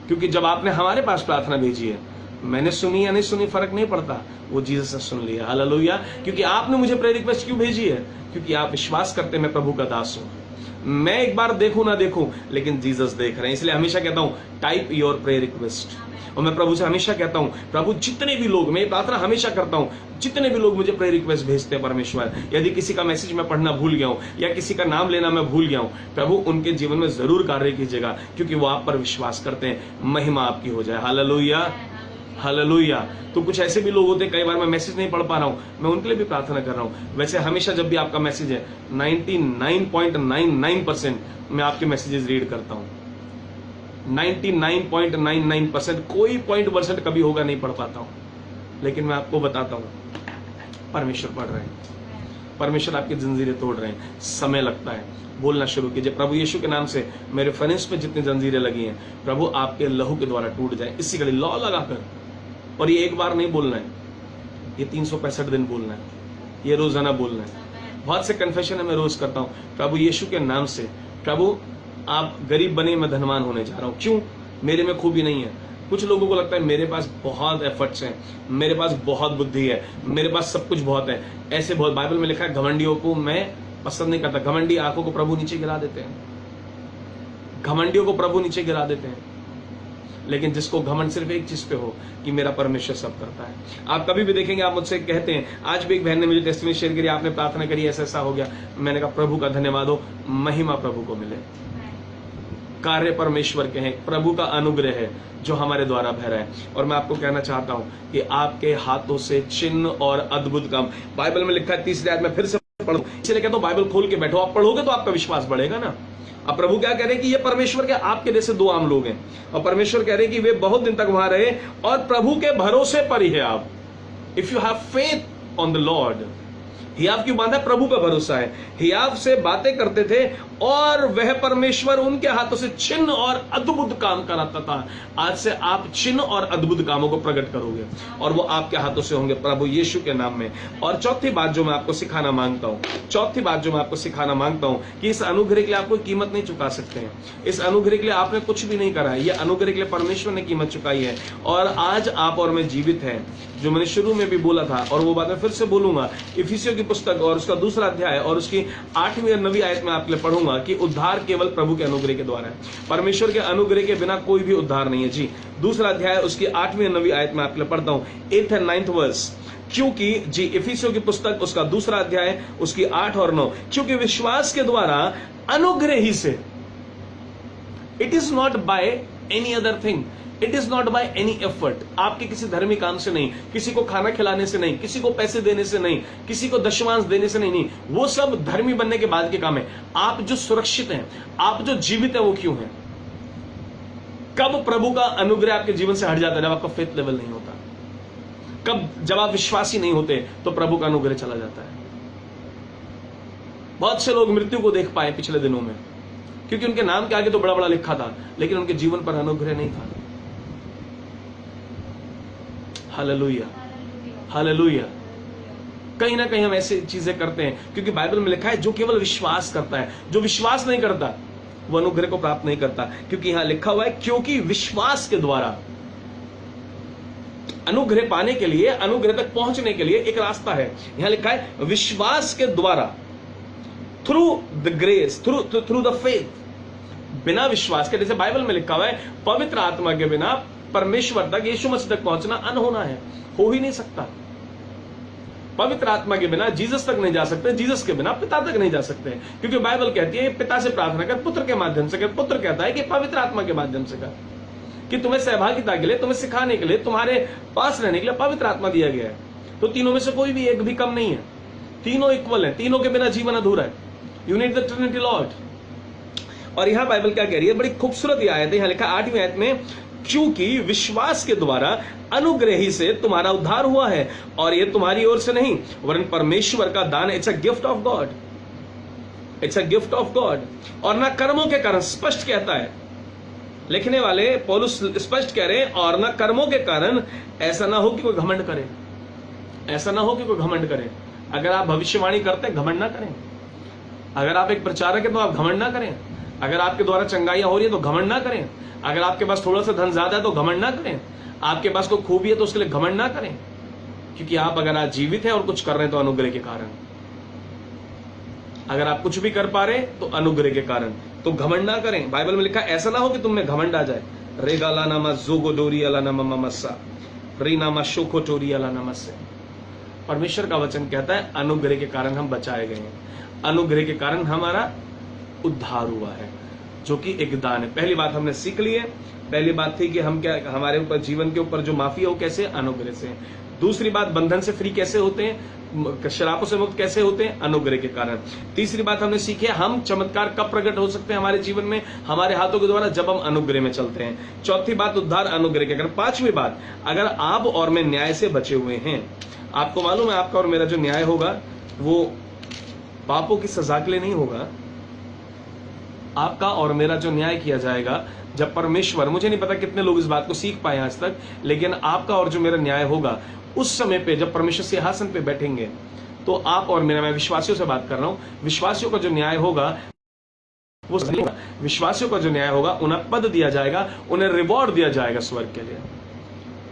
क्योंकि जब आपने हमारे पास प्रार्थना भेजी है, मैंने सुनी या नहीं सुनी फर्क नहीं पड़ता, वो जीसस ने सुन लिया। हालेलुया। क्योंकि आपने मुझे प्रेयर रिक्वेस्ट क्यों भेजी है? क्योंकि आप विश्वास करते हैं मैं प्रभु का दास हूं। मैं एक बार देखूं ना देखूं, लेकिन जीसस देख रहे हैं। इसलिए हमेशा कहता हूं टाइप योर प्रेयर रिक्वेस्ट। और मैं प्रभु से हमेशा कहता हूं, प्रभु जितने भी लोग, मैं प्रार्थना हमेशा करता हूं, जितने भी लोग मुझे प्रेयर रिक्वेस्ट भेजते हैं परमेश्वर, यदि किसी का मैसेज मैं पढ़ना भूल गया हूं या किसी का नाम लेना मैं भूल गया हूं, प्रभु उनके जीवन में जरूर कार्य कीजिएगा, क्योंकि वो आप पर विश्वास करते हैं। महिमा आपकी हो जाए। Hallelujah, hallelujah. तो कुछ ऐसे भी लोग होते हैं, कई बार मैं मैसेज नहीं पढ़ पा रहा हूं, मैं उनके लिए भी प्रार्थना कर रहा हूं। वैसे हमेशा जब भी आपका मैसेज है, 99.99% मैं आपके मैसेजेस रीड करता हूं। 99.99%, कोई % कभी होगा नहीं पढ़ पाता हूं, लेकिन मैं आपको बताता हूं परमेश्वर पढ़ रहे हैं, परमेश्वर आपकी जंजीरें तोड़ रहे हैं। समय लगता है। बोलना शुरू कीजिए, प्रभु यीशु के नाम से मेरे फाइनेंस पे जितनी जंजीरें लगी हैं, प्रभु आपके लहू के द्वारा टूट जाए। इसी घड़ी लॉ लगाकर, और ये एक बार नहीं बोलना है, ये 365 दिन बोलना है, ये रोजाना बोलना है। बहुत से कन्फेशन है मैं रोज करता हूं, प्रभु यीशु के नाम से, प्रभु आप गरीब बने, मैं धनवान होने जा रहा हूं। क्यों? मेरे में खूबी नहीं है। कुछ लोगों को लगता है मेरे पास बहुत एफर्ट्स हैं, मेरे पास बहुत बुद्धि है, मेरे पास सब कुछ बहुत है। ऐसे बहुत, बाइबल में लिखा है घमंडियों को मैं पसंद नहीं करता। घमंडी आंखों को प्रभु नीचे गिरा देते हैं, घमंडियों को प्रभु नीचे गिरा देते हैं। लेकिन जिसको घमंड सिर्फ एक चीज पे हो कि मेरा परमेश्वर सब करता है। आप कभी भी देखेंगे, आप मुझसे कहते हैं, आज भी एक बहन ने मुझे टेस्टिमनी शेयर करी, आपने प्रार्थना करी, ऐसा ऐसा हो गया। मैंने कहा प्रभु का धन्यवाद हो, महिमा प्रभु को मिले। कार्य परमेश्वर के हैं, प्रभु का अनुग्रह है जो हमारे द्वारा बह रहा है। और मैं आपको कहना चाहता हूं कि आपके हाथों से चिन्ह और अद्भुत काम, बाइबल में लिखा है 30 अध्याय में, फिर से पढ़ो, इसलिए कहता हूं बाइबल खोल के बैठो, आप पढ़ोगे तो आपका विश्वास बढ़ेगा ना। अब प्रभु क्या कह रहे हैं कि ये परमेश्वर के आपके जैसे दो आम लोग हैं, और परमेश्वर कह रहे हैं कि वे बहुत दिन तक वहां रहे और प्रभु के भरोसे पर ही है आप। If you have faith on the Lord, हियाव क्यों बांधा? प्रभु पर भरोसा है। हियाव से बातें करते थे और वह परमेश्वर उनके हाथों से चिन्ह और अद्भुत काम कराता था। आज से आप चिन्ह और अद्भुत कामों को प्रकट करोगे और वो आपके हाथों से होंगे प्रभु यीशु के नाम में। और चौथी बात जो मैं आपको सिखाना मांगता हूं, कि इस अनुग्रह के लिए आप कोई कीमत नहीं चुका सकते हैं। इस अनुग्रह के लिए आपने कुछ भी नहीं करा है, यह अनुग्रह के लिए परमेश्वर ने कीमत चुकाई है। और आज आप और मैं जीवित हैं, जो मैंने शुरू में भी बोला था और वो बात मैं फिर से बोलूंगा। इफिसियों की पुस्तक और उसका 2 अध्याय और उसकी 8वीं और 9वीं आयत में आपके लिए पढ़ूंगा कि उद्धार केवल प्रभु के अनुग्रह के द्वारा है। परमेश्वर के अनुग्रह के बिना कोई भी उद्धार नहीं है जी। 2 अध्याय उसकी 8वीं और 9वीं आयत में आपके लिए पढ़ता हूं, 8th and 9th वर्स। क्योंकि जी, इफिसियों की पुस्तक उसका 2 अध्याय उसकी 8 और 9, क्योंकि विश्वास के द्वारा अनुग्रह ही से, it is not by any other thing, it is not by any effort, आपके किसी धर्मी काम से नहीं, किसी को खाना खिलाने से नहीं, किसी को पैसे देने से नहीं, किसी को दशमांश देने से नहीं, वो सब धर्मी बनने के बाद के काम है। आप जो सुरक्षित हैं, आप जो जीवित है, वो क्यों है? कब प्रभु का अनुग्रह आपके जीवन से हट जाता है? जब आपका फेथ लेवल नहीं होता। कब? जब आप विश्वासी नहीं होते तो प्रभु का अनुग्रह चला जाता है। बहुत से लोग मृत्यु को देख पाए पिछले दिनों में, क्योंकि उनके नाम के आगे तो बड़ा बड़ा लिखा था, लेकिन उनके जीवन पर अनुग्रह नहीं था। Hallelujah, hallelujah. कहीं ना कहीं हम ऐसी चीजें करते हैं, क्योंकि बाइबल में लिखा है जो केवल विश्वास करता है, जो विश्वास नहीं करता वो अनुग्रह को प्राप्त नहीं करता। क्योंकि यहां लिखा हुआ है, क्योंकि विश्वास के द्वारा, अनुग्रह पाने के लिए, अनुग्रह तक पहुंचने के लिए एक रास्ता है। यहां लिखा है विश्वास के द्वारा, through the grace, through the faith. बिना विश्वास के, जैसे बाइबल में लिखा हुआ है, पवित्र आत्मा के बिना परमेश्वर तक, यीशु मसीह तक पहुंचना अनहोना है, हो ही नहीं सकता। पवित्र आत्मा के बिना जीसस तक नहीं जा सकते, जीसस के बिना पिता तक नहीं जा सकते, क्योंकि बाइबल कहती है पिता से प्रार्थना कर, पुत्र के माध्यम से कर। पुत्र कहता है कि पवित्र आत्मा के माध्यम से कर, कि तुम्हें सहभागिता के लिए, तुम्हें सिखाने के लिए, तुम्हारे पास रहने के लिए पवित्र आत्मा दिया गया है। तो तीनों में से कोई भी एक भी कम नहीं है, तीनों इक्वल है, तीनों के बिना जीवन अधूरा है। You need the Trinity Lord. और यहां बाइबल क्या कह रही है? बड़ी खूबसूरत ये आयत है। यहां लिखा 8वीं आयत में, क्योंकि विश्वास के द्वारा अनुग्रह ही से तुम्हारा उद्धार हुआ है, और यह तुम्हारी ओर से नहीं वरन परमेश्वर का दान। It's a gift of God, it's a gift of God. और ना कर्मों के कारण, स्पष्ट कहता है लिखने वाले पौलुस, स्पष्ट कह रहे हैं, और ना कर्मों के कारण, ऐसा ना हो कि कोई घमंड करे, ऐसा ना हो कि कोई घमंड करे। अगर आप भविष्यवाणी करते हैं, घमंड ना करें। अगर आप एक प्रचारक हैं तो आप घमंड ना करें। अगर आपके द्वारा चंगाइयां हो रही है तो घमंड ना करें। अगर आपके पास थोड़ा सा धन ज्यादा है तो घमंड ना करें। आपके पास कोई खूबी है तो उसके लिए घमंड ना करें, क्योंकि आप अगर आज जीवित हैं और कुछ कर रहे हैं तो अनुग्रह के कारण। अगर आप कुछ भी कर पा रहे हैं तो अनुग्रह के कारण, तो घमंड ना करें। बाइबल में लिखा है ऐसा ना हो कि तुम में घमंड आ जाए। रेगाला नामा जोगो डोरी अला नामा ममस्सा री नामा शोको टोरी अला नमस्से। परमेश्वर का वचन कहता है अनुग्रह के कारण हम बचाए गए हैं, अनुग्रह के कारण हमारा उद्धार हुआ है, जो कि एक दान है। पहली बात हमने सीख ली है। पहली बात थी कि हम क्या, हमारे ऊपर, जीवन के ऊपर जो माफी है वो कैसे? अनुग्रह से। दूसरी बात, बंधन से फ्री कैसे होते हैं, शराबों से मुक्त कैसे होते हैं? अनुग्रह के कारण। तीसरी बात हमने सीखी है, हम चमत्कार कब प्रकट हो सकते हैं हमारे जीवन में, हमारे हाथों के द्वारा, जब हम अनुग्रह में चलते हैं। चौथी बात, उद्धार अनुग्रह के कारण। पांचवी बात, अगर आप और मैं न्याय से बचे हुए हैं। आपको मालूम है आपका और मेरा जो न्याय होगा वो पापों की सजा के लिए नहीं होगा। आपका और मेरा जो न्याय किया जाएगा, जब परमेश्वर, मुझे नहीं पता कितने लोग इस बात को सीख पाए आज तक, लेकिन आपका और जो मेरा न्याय होगा उस समय पे जब परमेश्वर सिंहासन पे बैठेंगे, तो आप और मेरा, मैं विश्वासियों से बात कर रहा हूं, विश्वासियों का जो न्याय होगा वो, विश्वासियों का जो न्याय होगा, उन्हें पद दिया जाएगा, उन्हें रिवॉर्ड दिया जाएगा स्वर्ग के लिए।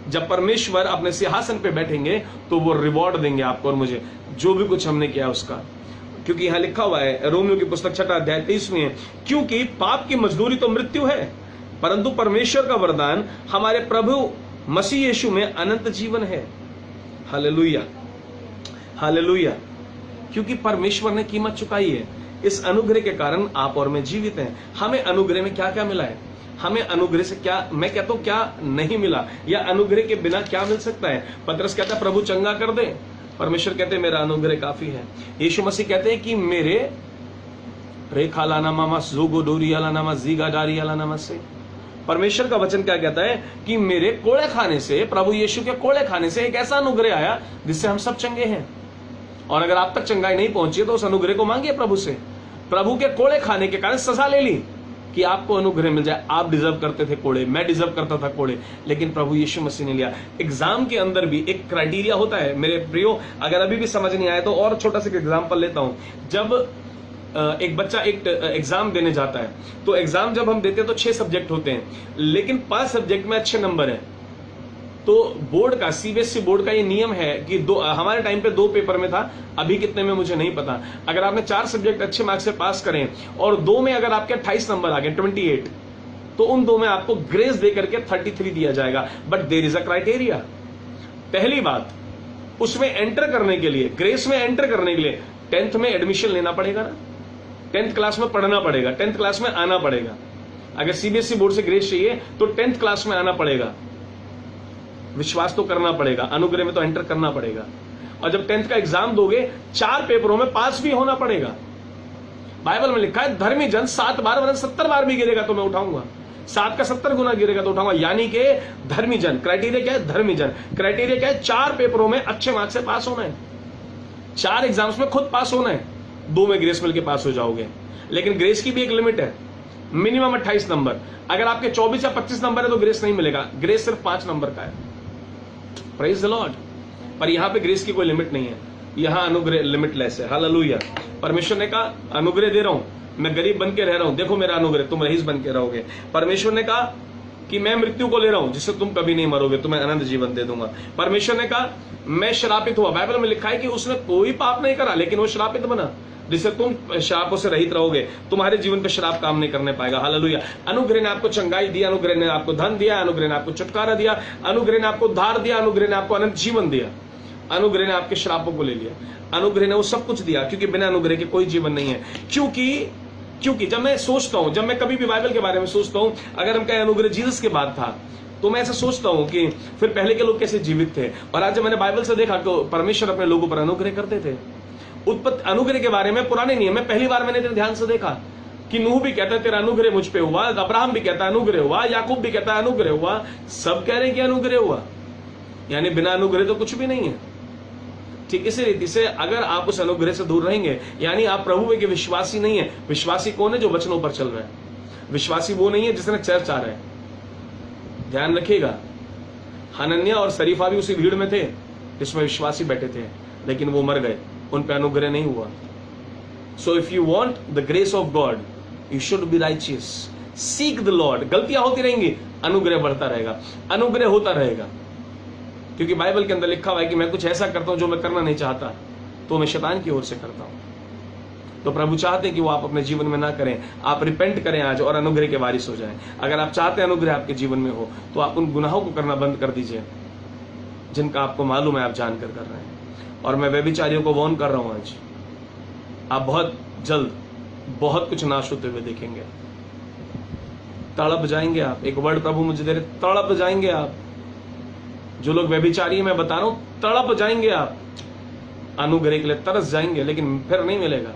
जब परमेश्वर अपने सिंहासन पे बैठेंगे तो वो रिवॉर्ड देंगे आपको और मुझे, जो भी कुछ हमने किया उसका। क्योंकि यहां लिखा हुआ है, रोमियो की पुस्तक 6 अध्याय 23 में, क्योंकि पाप की मजदूरी तो मृत्यु है, परंतु परमेश्वर का वरदान हमारे प्रभु मसीह यीशु में अनंत जीवन है। Hallelujah, hallelujah. क्योंकि परमेश्वर ने कीमत चुकाई है। इस अनुग्रह के कारण आप और मैं जीवित हैं। हमें अनुग्रह में क्या क्या मिला है, हमें अनुग्रह से क्या, मैं कहता हूं क्या नहीं मिला, या अनुग्रह के बिना क्या मिल सकता है। पतरस कहता है प्रभु चंगा कर दे, परमेश्वर कहते हैं मेरा अनुग्रह काफी है। यीशु मसीह कहते हैं कि मेरे रेखा लाना मामा जोगो डोरी नामा जीगा डारी नामा से, परमेश्वर का वचन क्या कहता है कि मेरे कोड़े खाने से, प्रभु यीशु के कोड़े खाने से एक ऐसा अनुग्रह आया जिससे हम सब चंगे हैं। और अगर आप तक चंगाई नहीं पहुंची तो उस अनुग्रह को मांगिए प्रभु से। प्रभु के कोड़े खाने के कारण सजा ले ली कि आपको अनुग्रह मिल जाए। आप डिजर्व करते थे कोड़े, मैं डिजर्व करता था कोड़े, लेकिन प्रभु यीशु मसीह ने लिया। एग्जाम के अंदर भी एक क्राइटेरिया होता है मेरे प्रियो, अगर अभी भी समझ नहीं आया तो और छोटा सा एग्जाम्पल लेता हूं। जब एक बच्चा एक एग्जाम देने जाता है, तो एग्जाम जब हम देते हैं तो 6 सब्जेक्ट होते हैं, लेकिन 5 सब्जेक्ट में अच्छे नंबर है। तो बोर्ड का, सीबीएसई बोर्ड का ये नियम है कि हमारे टाइम पे 2 पेपर में था, अभी कितने में मुझे नहीं पता। अगर आपने 4 सब्जेक्ट अच्छे मार्क्स से पास करें और 2 में अगर आपके 28 नंबर आ गए 28, तो उन 2 में आपको ग्रेस दे करके 33 दिया जाएगा। But there is a criteria. पहली बात, उसमें एंटर करने के लिए, ग्रेस में एंटर करने के लिए 10th में एडमिशन लेना पड़ेगा ना, 10th क्लास में पढ़ना पड़ेगा, 10th क्लास में आना पड़ेगा। अगर सीबीएसई बोर्ड से ग्रेस चाहिए तो 10th क्लास में आना पड़ेगा, विश्वास तो करना पड़ेगा, अनुग्रह में तो एंटर करना पड़ेगा। और जब 10th का एग्जाम दोगे 4 पेपरों में पास भी होना पड़ेगा। बाइबल में लिखा है धर्मी जन 7 बार वरन 70 बार भी गिरेगा तो मैं उठाऊंगा, 7 का 70 गुना गिरेगा तो उठाऊंगा। यानी कि धर्मी जन, क्राइटेरिया क्या है, धर्मी जन, क्राइटेरिया क्या है, 4 पेपरों में अच्छे मार्क्स से पास होना है, 4 एग्जाम्स में खुद पास होना है, 2 में ग्रेस मिल के पास हो जाओगे। लेकिन ग्रेस की भी एक लिमिट है, मिनिमम 28 नंबर। अगर आपके 24 या 25 नंबर है तो ग्रेस नहीं मिलेगा, ग्रेस सिर्फ 5 नंबर का है। Praise the Lord. पर यहां पे ग्रेस की कोई लिमिट नहीं है, यहां अनुग्रह लिमिटलेस है। हालेलुया। परमेश्वर ने कहा अनुग्रह दे रहा हूं, मैं गरीब बन के रह रहा हूं, देखो मेरा अनुग्रह, तुम रईस बन के रहोगे। परमेश्वर ने कहा कि मैं मृत्यु को ले रहा हूं जिससे तुम कभी नहीं मरोगे, तुम्हें अनंत जीवन दे दूंगा। परमेश्वर ने कहा मैं श्रापित हुआ, बाइबल में लिखा है कि उसने कोई पाप नहीं करा लेकिन वो श्रापित बना, जिससे तुम श्रापों से रहित रहोगे, तुम्हारे जीवन पे श्राप काम नहीं करने पाएगा। हालेलुया। अनुग्रह ने आपको चंगाई दिया, अनुग्रह ने आपको धन दिया, अनुग्रह ने आपको छुटकारा दिया, अनुग्रह ने आपको उद्धार दिया, अनुग्रह ने आपको अनंत जीवन दिया, अनुग्रह ने आपके श्रापों को ले लिया, अनुग्रह ने वो सब कुछ दिया, क्योंकि बिना अनुग्रह के कोई जीवन नहीं है। क्योंकि जब मैं सोचता हूं, जब मैं कभी भी बाइबल के बारे में सोचता हूं, अगर हम कहें अनुग्रह जीसस के बाद था, तो मैं ऐसा सोचता हूं कि फिर पहले के लोग कैसे जीवित थे। और आज जब मैंने बाइबल से देखा तो परमेश्वर अपने लोगों पर अनुग्रह करते थे। उत्पत्ति अनुग्रह के बारे में पुराने नियम में पहली बार मैंने ध्यान से देखा कि नूह भी कहता है तेरा अनुग्रह मुझ पे हुआ, अब्राहम भी कहता है अनुग्रह हुआ, याकूब भी कहता है अनुग्रह हुआ, सब कह रहे हैं कि अनुग्रह हुआ। यानी बिना अनुग्रह तो कुछ भी नहीं है। ठीक इसी रीति से अगर आप उस अनुग्रह से दूर रहेंगे, यानी आप प्रभु के विश्वासी नहीं है। विश्वासी कौन है? जो वचनों पर चल रहा है। विश्वासी वो नहीं है जिसने चर्च आ रहा है। ध्यान रखिएगा, हनन्या और शरीफा भी उसी भीड़ में थे जिसमें विश्वासी बैठे थे, लेकिन वो मर गए, उन पे अनुग्रह नहीं हुआ। So if you want the grace of God you should B righteous, seek the Lord. गलतियां होती रहेंगी, अनुग्रह बढ़ता रहेगा, अनुग्रह होता रहेगा, क्योंकि बाइबल के अंदर लिखा हुआ है कि मैं कुछ ऐसा करता हूं जो मैं करना नहीं चाहता, तो मैं शैतान की ओर से करता हूं। तो प्रभु चाहते हैं कि वो आप अपने जीवन में ना करें, आप रिपेंट करें आज और अनुग्रह के वारिस हो जाएं। अगर आप चाहते हैं अनुग्रह आपके जीवन में हो, तो आप उन गुनाहों को करना बंद कर दीजिए जिनका आपको मालूम है आप जानकर कर रहे हैं। और मैं व्यभिचारियों को वार्न कर रहा हूं, आज आप बहुत जल्द बहुत कुछ नाश होते हुए देखेंगे। तड़प जाएंगे आप। एक वर्ड प्रभु मुझे दे रहे, तड़प जाएंगे आप। जो लोग व्यभिचारी हैं, मैं बता रहा हूं, तड़प जाएंगे आप, अनुग्रह के लिए तरस जाएंगे, लेकिन फिर नहीं मिलेगा।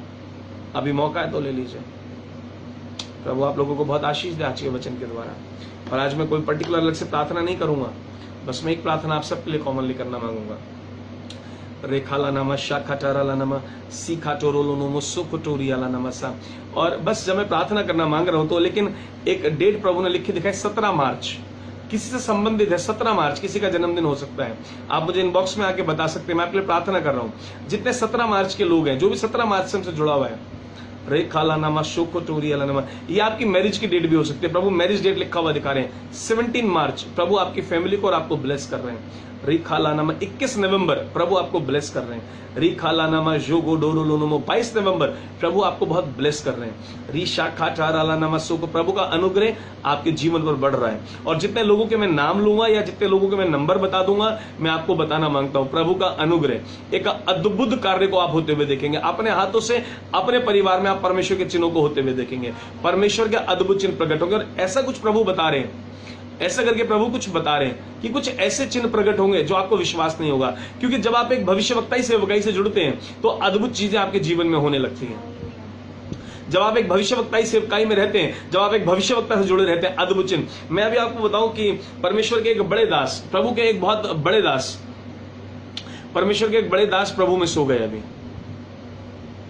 अभी मौका है तो ले लीजिए। प्रभु आप लोगों को बहुत आशीष दे आज के वचन के द्वारा। और आज मैं कोई पर्टिकुलर अलग से प्रार्थना नहीं करूंगा, बस मैं एक प्रार्थना आप सबके लिए कॉमनली करना मांगूंगा। रेखाला नामा शाखाटाराला नामा सीखाटोरोलोनो सुखटोरियाला नमसा। और बस जब मैं प्रार्थना करना मांग रहा हूं तो, लेकिन एक डेट प्रभु ने लिखी दिखाई 17 मार्च, किसी से संबंधित है। 17 मार्च किसी का जन्मदिन हो सकता है, आप मुझे इनबॉक्स में आके बता सकते हैं। मैं आपके लिए प्रार्थना कर रहा हूं। जितने 17 मार्च के लोग हैं, जो भी 17 मार्च से हमसे जुड़ा हुआ है, रे खाला नामा शोको टोरियाला नामा, ये आपकी मैरिज की डेट भी हो सकती है। प्रभु मैरिज डेट लिखा हुआ दिखा रहे हैं 17 मार्च। प्रभु आपकी फैमिली को और आपको ब्लेस कर रहे हैं। रिखालानामा 21 नवंबर प्रभु आपको ब्लेस कर रहे हैं। रिखालानामा जोगो डोरोलोनोमो 22 नवंबर प्रभु आपको बहुत ब्लेस कर रहे हैं। रिशाखाटारालानामा सोको प्रभु का अनुग्रह आपके जीवन पर बढ़ रहा है। और जितने लोगों के मैं नाम लूंगा या जितने लोगों के मैं नंबर बता दूंगा, मैं आपको बताना मांगता हूं प्रभु का अनुग्रह एक अद्भुत कार्य को आप होते हुए देखेंगे। अपने हाथों से अपने परिवार में आप परमेश्वर के चिन्हों को होते हुए देखेंगे। परमेश्वर के अद्भुत चिन्ह प्रकट होंगे। और ऐसा कुछ प्रभु बता रहे हैं, ऐसा करके प्रभु कुछ बता रहे हैं कि कुछ ऐसे चिन्ह प्रकट होंगे जो आपको विश्वास नहीं होगा। क्योंकि जब आप एक भविष्यवक्ता सेवकाई से जुड़ते हैं तो अद्भुत चीजें आपके जीवन में होने लगती हैं। जब आप एक भविष्यवक्ता सेवकाई में रहते हैं, जब आप एक भविष्यवक्ता से जुड़े रहते हैं, अद्भुत चिन्ह। मैं अभी आपको बताऊं कि परमेश्वर के एक बड़े दास, प्रभु के एक बहुत बड़े दास, परमेश्वर के एक बड़े दास प्रभु में सो गए अभी।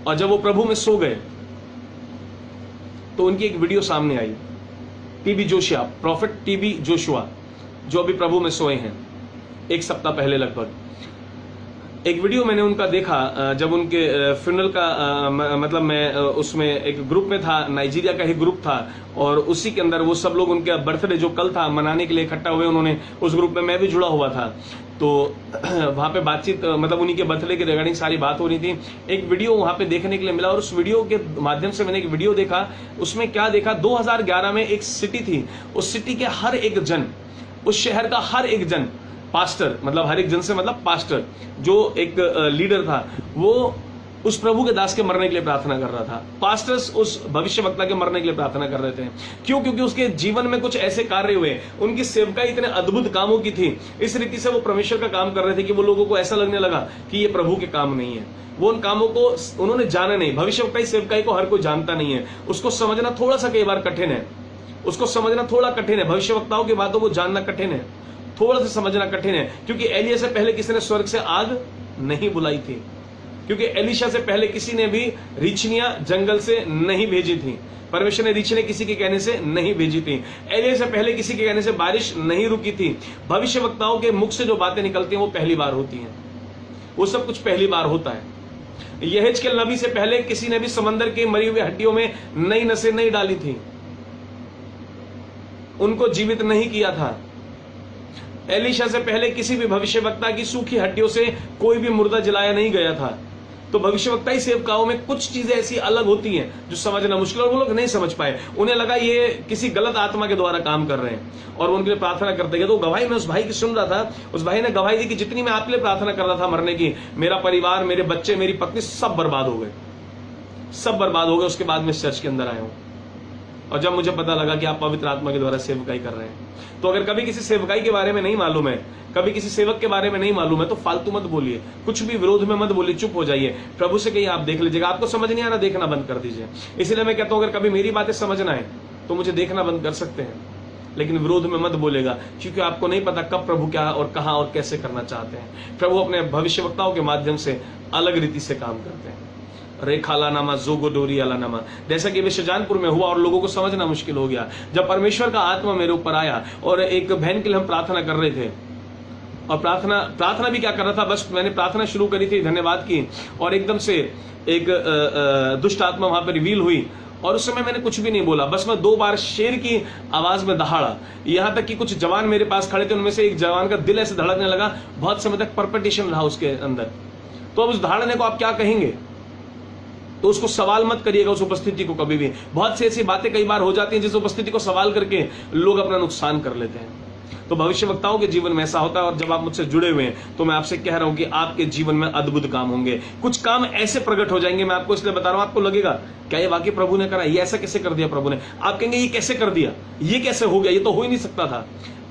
और जब वो प्रभु में सो गए तो उनकी एक वीडियो सामने आई। TB Joshua, prophet TB Joshua, जो अभी प्रभु में सोए हैं, एक सप्ताह पहले लगभग एक वीडियो मैंने उनका देखा। जब उनके फ्यूनरल का मतलब मैं उसमें एक ग्रुप में था, नाइजीरिया का ही ग्रुप था, और उसी के अंदर वो सब लोग उनके बर्थडे जो कल था मनाने के लिए इकट्ठा हुए। उन्होंने उस ग्रुप में मैं भी जुड़ा हुआ था, तो वहां पे बातचीत मतलब उन्हीं के बर्थडे के रिगार्डिंग सारी बात हो रही थी। एक वीडियो वहां पे देखने के लिए मिला और उस वीडियो के माध्यम से मैंने एक वीडियो देखा। उसमें क्या देखा, 2011 में एक सिटी थी, उस सिटी के हर एक जन, उस शहर का हर एक जन, पास्टर, मतलब हर एक जन से मतलब पास्टर, जो एक लीडर था, वो उस प्रभु के दास के मरने के लिए प्रार्थना कर रहा था। पास्टर्स उस भविष्यवक्ता के मरने के लिए प्रार्थना कर रहे थे। क्यों? क्योंकि उसके जीवन में कुछ ऐसे कार्य हुए, उनकी सेवकाई इतने अद्भुत कामों की थी, इस रीति से वो परमेश्वर का काम कर रहे थे कि वो लोगों को ऐसा लगने लगा कि ये प्रभु के काम नहीं है। वो उन कामों को उन्होंने जाना नहीं। भविष्यवक्ता सेवकाई को हर कोई जानता नहीं है, उसको समझना थोड़ा सा कई बार कठिन है, उसको समझना थोड़ा कठिन है। भविष्यवक्ताओं की बातों को जानना कठिन है, थोड़ा सा समझना कठिन है। क्योंकि एलिया से पहले किसी ने स्वर्ग से आग नहीं बुलाई थी, क्योंकि एलिशा से पहले किसी ने भी रीछनियां जंगल से नहीं भेजी थी। परमेश्वर ने रीछने किसी के कहने से नहीं भेजी थी। एलिया से पहले किसी के कहने से बारिश नहीं रुकी थी। भविष्यवक्ताओं के मुख से जो बातें निकलती हैं वो पहली बार होती हैं, वो सब कुछ पहली बार होता है। यहेजकेल नबी से पहले किसी ने भी समंदर के मरी हुई हड्डियों में नई नसें नहीं डाली थी, उनको जीवित नहीं किया था। एलिशा से पहले किसी भी भविष्यवक्ता की सूखी हड्डियों से कोई भी मुर्दा जलाया नहीं गया था। तो भविष्यवक्ताई सेवकाओं में कुछ चीजें ऐसी अलग होती हैं जो समझना मुश्किल, और वो लोग नहीं समझ पाए। उन्हें लगा ये किसी गलत आत्मा के द्वारा काम कर रहे हैं, और उनके लिए प्रार्थना करते गए। तो गवाही मैं उस भाई की सुन रहा था, उस भाई ने गवाही दी कि जितनी मैं आपके लिए प्रार्थना कर रहा था मरने की, मेरा परिवार, मेरे बच्चे, मेरी पत्नी सब बर्बाद हो गए, सब बर्बाद हो गए। उसके बाद मैं चर्च के अंदर आया हूं, और जब मुझे पता लगा कि आप पवित्र आत्मा के द्वारा सेवकाई कर रहे हैं। तो अगर कभी किसी सेवकाई के बारे में नहीं मालूम है, कभी किसी सेवक के बारे में नहीं मालूम है, तो फालतू मत बोलिए, कुछ भी विरोध में मत बोलिए, चुप हो जाइए। प्रभु से कहीं आप देख लीजिएगा, आपको समझ नहीं आना, देखना बंद कर दीजिए। इसलिए मैं कहता हूं अगर कभी मेरी बातें समझना है तो मुझे देखना बंद कर सकते हैं, लेकिन विरोध में मत बोलेगा, क्योंकि आपको नहीं पता कब प्रभु क्या और कहां और कैसे करना चाहते हैं। प्रभु अपने भविष्यवक्ताओं के माध्यम से अलग रीति से काम करते हैं। रेखालानामा जोगोडोरियालानामा, जैसा कि शाहजहानपुर में हुआ और लोगों को समझना मुश्किल हो गया। जब परमेश्वर का आत्मा मेरे ऊपर आया और एक बहन के लिए हम प्रार्थना कर रहे थे, और प्रार्थना भी क्या कर रहा था, बस मैंने प्रार्थना शुरू करी थी, धन्यवाद की, और एकदम से एक दुष्ट आत्मा वहां पर रिवील हुई। और उस समय मैंने कुछ भी नहीं बोला, बस मैं 2 बार शेर की आवाज में दहाड़ा। यहां तक कि कुछ जवान मेरे पास खड़े थे, उनमें से एक जवान का दिल ऐसे धड़कने लगा, बहुत समय तक परपटेशन रहा उसके अंदर। तो अब उस दहाड़ने को आप क्या कहेंगे? तो उसको सवाल मत करिएगा, उस उपस्थिति को कभी भी। बहुत सी ऐसी बातें कई बार हो जाती हैं जिस उपस्थिति को सवाल करके लोग अपना नुकसान कर लेते हैं। तो भविष्यवक्ताओं के जीवन में ऐसा होता है, और जब आप मुझसे जुड़े हुए हैं तो मैं आपसे कह रहा हूं कि आपके जीवन में अद्भुत काम होंगे, कुछ काम ऐसे प्रकट हो जाएंगे। मैं आपको इसलिए बता रहा हूं, आपको लगेगा क्या ये वाकई प्रभु ने करा, ये ऐसा कैसे कर दिया प्रभु ने। आप कहेंगे ये कैसे कर दिया, ये कैसे हो गया, ये तो हो ही नहीं सकता था।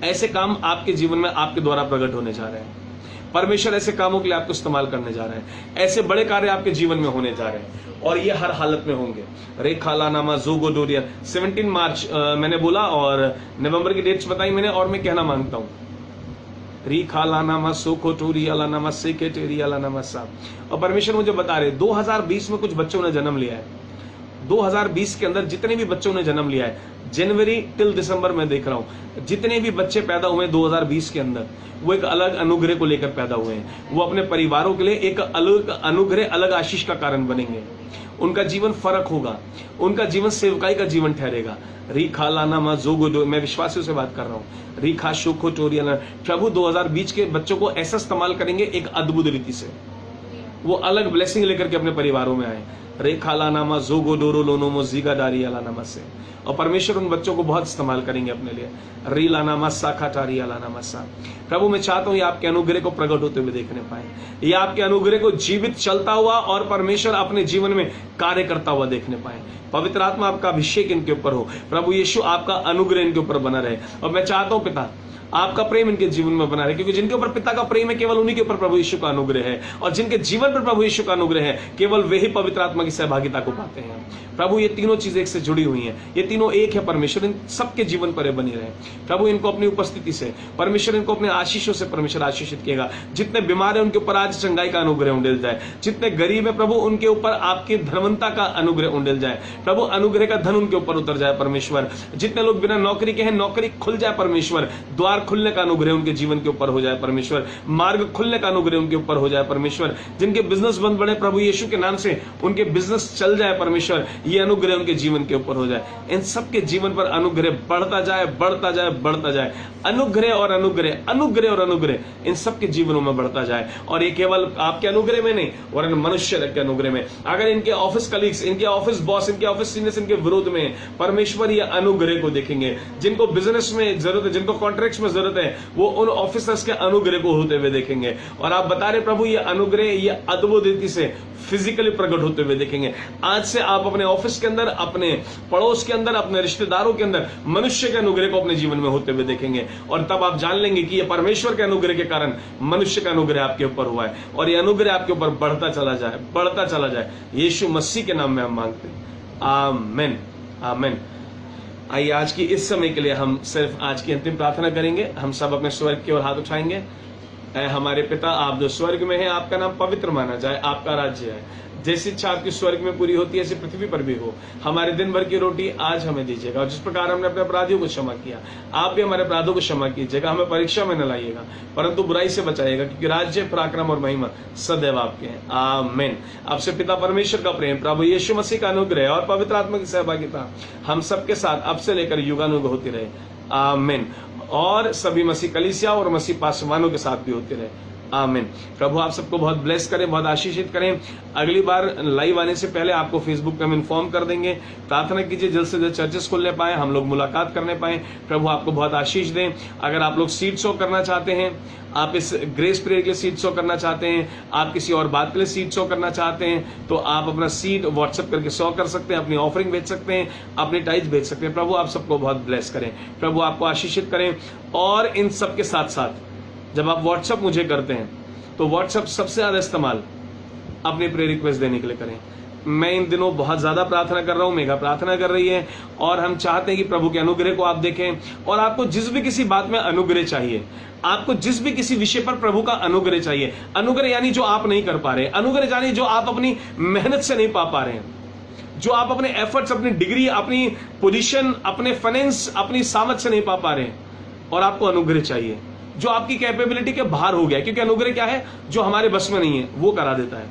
ऐसे काम आपके जीवन में आपके द्वारा प्रकट होने जा रहे हैं। परमेश्वर ऐसे कामों के लिए आपको इस्तेमाल करने जा रहे हैं, ऐसे बड़े कार्य आपके जीवन में होने जा रहे हैं, और ये हर हालत में होंगे। रेखालानामा जोगोडोरिया 17 मार्च मैंने बोला, और नवंबर की डेट्स बताई मैंने, और मैं कहना मांगता हूं रिखालानामा सोकोटोरियालानामा सेकेटेरियालानामा सा। और परमेश्वर मुझे बता रहे 2020 में कुछ बच्चों ने जन्म लिया है। 2020 के अंदर जितने भी बच्चों ने जन्म लिया है, जनवरी टिल दिसंबर में देख रहा हूं जितने भी बच्चे पैदा हुए 2020 के अंदर, वो एक अलग अनुग्रह को लेकर पैदा हुए हैं। वो अपने परिवारों के लिए एक अलग अनुग्रह, अलग आशीष का कारण बनेंगे। उनका जीवन फर्क होगा, उनका जीवन सेवकाई का जीवन ठहरेगा। रीखा लाना मा जोगो, मैं विश्वासियों से बात कर रहा हूं। रीखा शोखो टोरिया, प्रभु 2020 के बच्चों को ऐसा इस्तेमाल करेंगे एक अद्भुत रीति से, वो अलग ब्लेसिंग लेकर के अपने परिवारों में आए। रेखा लानामा जोगो डोरो लोनोमो जीगा डारिया लानामा से, और परमेश्वर उन बच्चों को बहुत इस्तेमाल करेंगे अपने लिए। री लानामा साखा टारिया लानामा सा। प्रभु मैं चाहता हूं ये आपके अनुग्रह को प्रकट होते हुए देखने पाए, ये आपके अनुग्रह को जीवित चलता हुआ और परमेश्वर अपने जीवन में कार्य करता हुआ देखने पाए। पवित्र आत्मा आपका अभिषेक इनके ऊपर हो, प्रभु यीशु आपका अनुग्रह इनके ऊपर बना रहे। और मैं चाहता हूं पिता आपका प्रेम इनके जीवन में बना रहे, क्योंकि जिनके ऊपर पिता का प्रेम है केवल उन्हीं के ऊपर प्रभु यीशु का अनुग्रह है, और जिनके जीवन पर प्रभु यीशु का अनुग्रह है केवल वे ही पवित्र आत्मा की सहभागिता को पाते हैं। प्रभु ये तीनों चीजें एक से जुड़ी हुई हैं, ये तीनों एक है। परमेश्वर इन सबके जीवन पर बनी रहे। प्रभु इनको अपनी उपस्थिति से, परमेश्वर इनको अपने आशीषों से परमेश्वर आशीषित किएगा। जितने बीमार है उनके ऊपर आज चंगाई का अनुग्रह उंडेल जाए, जितने गरीब है प्रभु उनके ऊपर आपकी धनवंता का अनुग्रह उंडेल जाए। प्रभु अनुग्रह का धन उनके ऊपर उतर जाए परमेश्वर। जितने लोग बिना नौकरी के हैं नौकरी खुल जाए परमेश्वर, द्वार खुलने का अनुग्रह उनके जीवन के ऊपर हो जाए परमेश्वर, मार्ग खुलने का अनुग्रह उनके ऊपर हो जाए परमेश्वर। जिनके बिजनेस बंद पड़े प्रभु यीशु के नाम से उनके बिजनेस चल जाए परमेश्वर, ये अनुग्रह उनके जीवन के ऊपर हो जाए। इन सबके जीवन पर अनुग्रह बढ़ता जाए, बढ़ता जाए, बढ़ता जाए। अनुग्रह और अनुग्रह, अनुग्रह और अनुग्रह इन सबके जीवनों में बढ़ता जाए। और ये केवल आपके अनुग्रह में नहीं, और मनुष्य के अनुग्रह में। अगर इनके ऑफिस कलीग्स, इनके ऑफिस बॉस, इनके ऑफिस सीनियर्स इनके विरोध में, परमेश्वर ये अनुग्रह को देखेंगे। जिनको बिजनेस में जरूरत है, जिनको कॉन्ट्रैक्ट्स में जरूरत है, वो उन ऑफिसर्स के अनुग्रह को होते हुए देखेंगे। और आप बता रहे प्रभु ये अनुग्रह ये अद्भुत रीति से फिजिकली प्रकट होते हुए देखेंगे। आज से आप अपने ऑफिस के अंदर, अपने पड़ोस के अंदर, अपने रिश्तेदारों के अंदर मनुष्य के अनुग्रह को अपने जीवन में होते हुए देखेंगे। और तब आप जान लेंगे कि यह परमेश्वर के अनुग्रह के कारण मनुष्य का अनुग्रह आपके ऊपर हुआ है, और यह अनुग्रह आपके ऊपर बढ़ता चला जाए, बढ़ता चला जाए। यीशु मसीह के नाम में हम मांगते हैं, आमीन, आमीन। आइए आज की इस समय के लिए हम सिर्फ आज की अंतिम प्रार्थना करेंगे। हम सब अपने स्वर्ग की ओर हाथ उठाएंगे। ऐ हमारे पिता, आप जो स्वर्ग में हैं, आपका नाम पवित्र माना जाए, आपका राज्य है। जैसी इच्छा आपकी स्वर्ग में पूरी होती है ऐसी पृथ्वी पर भी हो। हमारे दिन भर की रोटी आज हमें दीजिएगा, और जिस प्रकार हमने अपने अपराधियों को क्षमा किया आप भी हमारे अपराधों को क्षमा कीजिएगा। हमें परीक्षा में न लाइएगा परंतु बुराई से बचाइएगा, क्योंकि राज्य, पराक्रम और महिमा सदैव आपके हैं, आमीन। आपसे पिता परमेश्वर का प्रेम, प्रभु यीशु मसीह का अनुग्रह और पवित्र आत्मा की सहभागिता हम सबके साथ अब से लेकर युगानुग होती रहे, आमीन। और सभी मसीह कलीसिया और मसीह पासवानों के साथ भी होती रहे, आमीन। प्रभु आप सबको बहुत ब्लेस करें, बहुत आशीषित करें। अगली बार लाइव आने से पहले आपको फेसबुक पे हम इन्फॉर्म कर देंगे। प्रार्थना कीजिए जल्द से जल्द चर्चेस खोलने पाए, हम लोग मुलाकात करने पाए। प्रभु आपको बहुत आशीष दें। अगर आप लोग सीड शो करना चाहते हैं, आप इस ग्रेस पीरियड के लिए सीड शो करना चाहते हैं, आप किसी और बात के लिए सीड शो करना चाहते हैं, तो आप अपना सीड व्हाट्सएप करके शो कर सकते हैं, अपनी ऑफरिंग भेज सकते हैं, अपनी टाइज भेज सकते हैं। प्रभु आप सबको बहुत ब्लेस करें, प्रभु आपको आशीषित करें। और इन सब के साथ साथ जब आप व्हाट्सएप मुझे करते हैं तो व्हाट्सएप सबसे ज्यादा इस्तेमाल अपनी प्रेयर रिक्वेस्ट देने के लिए करें। मैं इन दिनों बहुत ज्यादा प्रार्थना कर रहा हूं, मेघा प्रार्थना कर रही है, और हम चाहते हैं कि प्रभु के अनुग्रह को आप देखें। और आपको जिस भी किसी बात में अनुग्रह चाहिए, आपको जिस भी किसी विषय पर प्रभु का अनुग्रह चाहिए, अनुग्रह यानी जो आप नहीं कर पा रहे, अनुग्रह यानी जो आप अपनी मेहनत से नहीं पा पा रहे हैं, जो आप अपने एफर्ट्स, अपनी डिग्री, अपनी पोजीशन, अपने फाइनेंस, अपनी सामर्थ से नहीं पा पा रहे हैं, और आपको अनुग्रह चाहिए जो आपकी कैपेबिलिटी के बाहर हो गया। क्योंकि अनुग्रह क्या है, जो हमारे बस में नहीं है वो करा देता है।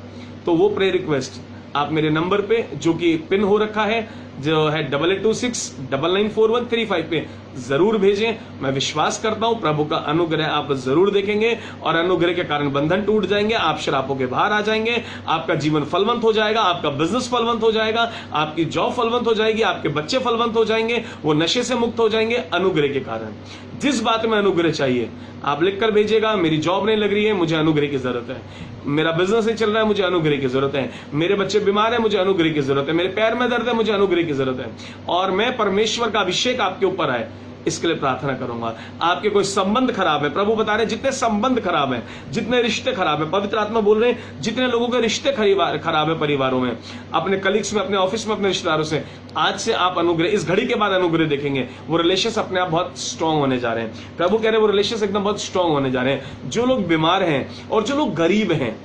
तो वो प्रेयर रिक्वेस्ट आप मेरे नंबर पे जो कि पिन हो रखा है, जो है 8826994135 पे जरूर भेजें। मैं विश्वास करता हूं प्रभु का अनुग्रह आप जरूर देखेंगे, और अनुग्रह के कारण बंधन टूट जाएंगे, आप शराबों के बाहर आ जाएंगे, आपका जीवन फलवंत हो जाएगा, आपका बिजनेस फलवंत हो जाएगा, आपकी जॉब फलवंत हो जाएगी, आपके बच्चे फलवंत हो जाएंगे, वो नशे से मुक्त हो जाएंगे अनुग्रह के कारण। जिस बात में अनुग्रह चाहिए आप लिखकर भेजिएगा। मेरी जॉब नहीं लग रही है, मुझे अनुग्रह की जरूरत है। मेरा बिजनेस नहीं चल रहा है, मुझे अनुग्रह की जरूरत है। मेरे बच्चे बीमार हैं, मुझे अनुग्रह की जरूरत है। मेरे पैर में दर्द है, मुझे अनुग्रह की जरूरत है। और मैं परमेश्वर का अभिषेक आपके ऊपर आए इसके लिए प्रार्थना करूंगा। आपके कोई संबंध खराब है, प्रभु बता रहे जितने संबंध खराब है, जितने रिश्ते खराब है, पवित्र आत्मा बोल रहे हैं जितने लोगों के रिश्ते खराब है परिवारों में, अपने कलीग्स में, अपने ऑफिस में, अपने रिश्तेदारों से, आज से आप अनुग्रह, इस घड़ी के बाद अनुग्रह देखेंगे। वो रिलेशंस अपने आप बहुत स्ट्रांग होने जा रहे हैं। प्रभु कह रहे हैं वो रिलेशंस एकदम बहुत स्ट्रांग होने जा रहे हैं। जो लोग बीमार हैं और जो लोग गरीब हैं,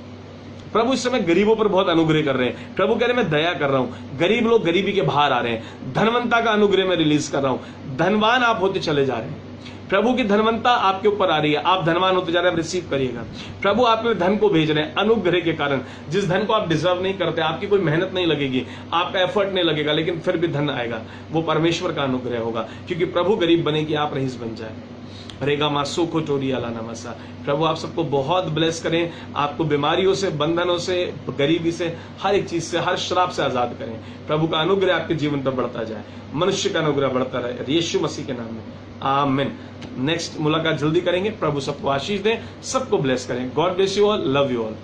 प्रभु इस समय गरीबों पर बहुत अनुग्रह कर रहे हैं। प्रभु कह रहे हैं मैं दया कर रहा हूं, गरीब लोग गरीबी के बाहर आ रहे हैं। धनवंता का अनुग्रह मैं रिलीज कर रहा हूं, धनवान आप होते चले जा रहे हैं। प्रभु की धनवंता आपके ऊपर आ रही है, आप धनवान होते जा रहे हैं, रिसीव करिएगा। प्रभु आपके धन को भेज रहे हैं अनुग्रह के कारण, जिस धन को आप डिजर्व नहीं करते, आपकी कोई मेहनत नहीं लगेगी, आपका एफर्ट नहीं लगेगा, लेकिन फिर भी धन आएगा, वो परमेश्वर का अनुग्रह होगा, क्योंकि प्रभु गरीब बने कि आप रईस बन जाए। रेगा मासो को टोरी अला नमसा। प्रभु आप सबको बहुत ब्लेस करें, आपको बीमारियों से, बंधनों से, गरीबी से, हर एक चीज से, हर श्राप से आजाद करें। प्रभु का अनुग्रह आपके जीवन पर बढ़ता जाए, मनुष्य का अनुग्रह बढ़ता रहे, यीशु मसीह के नाम में आमीन। नेक्स्ट मुलाकात जल्दी करेंगे। प्रभु सबको आशीष दें, सबको ब्लेस करें। God bless you all, love you all.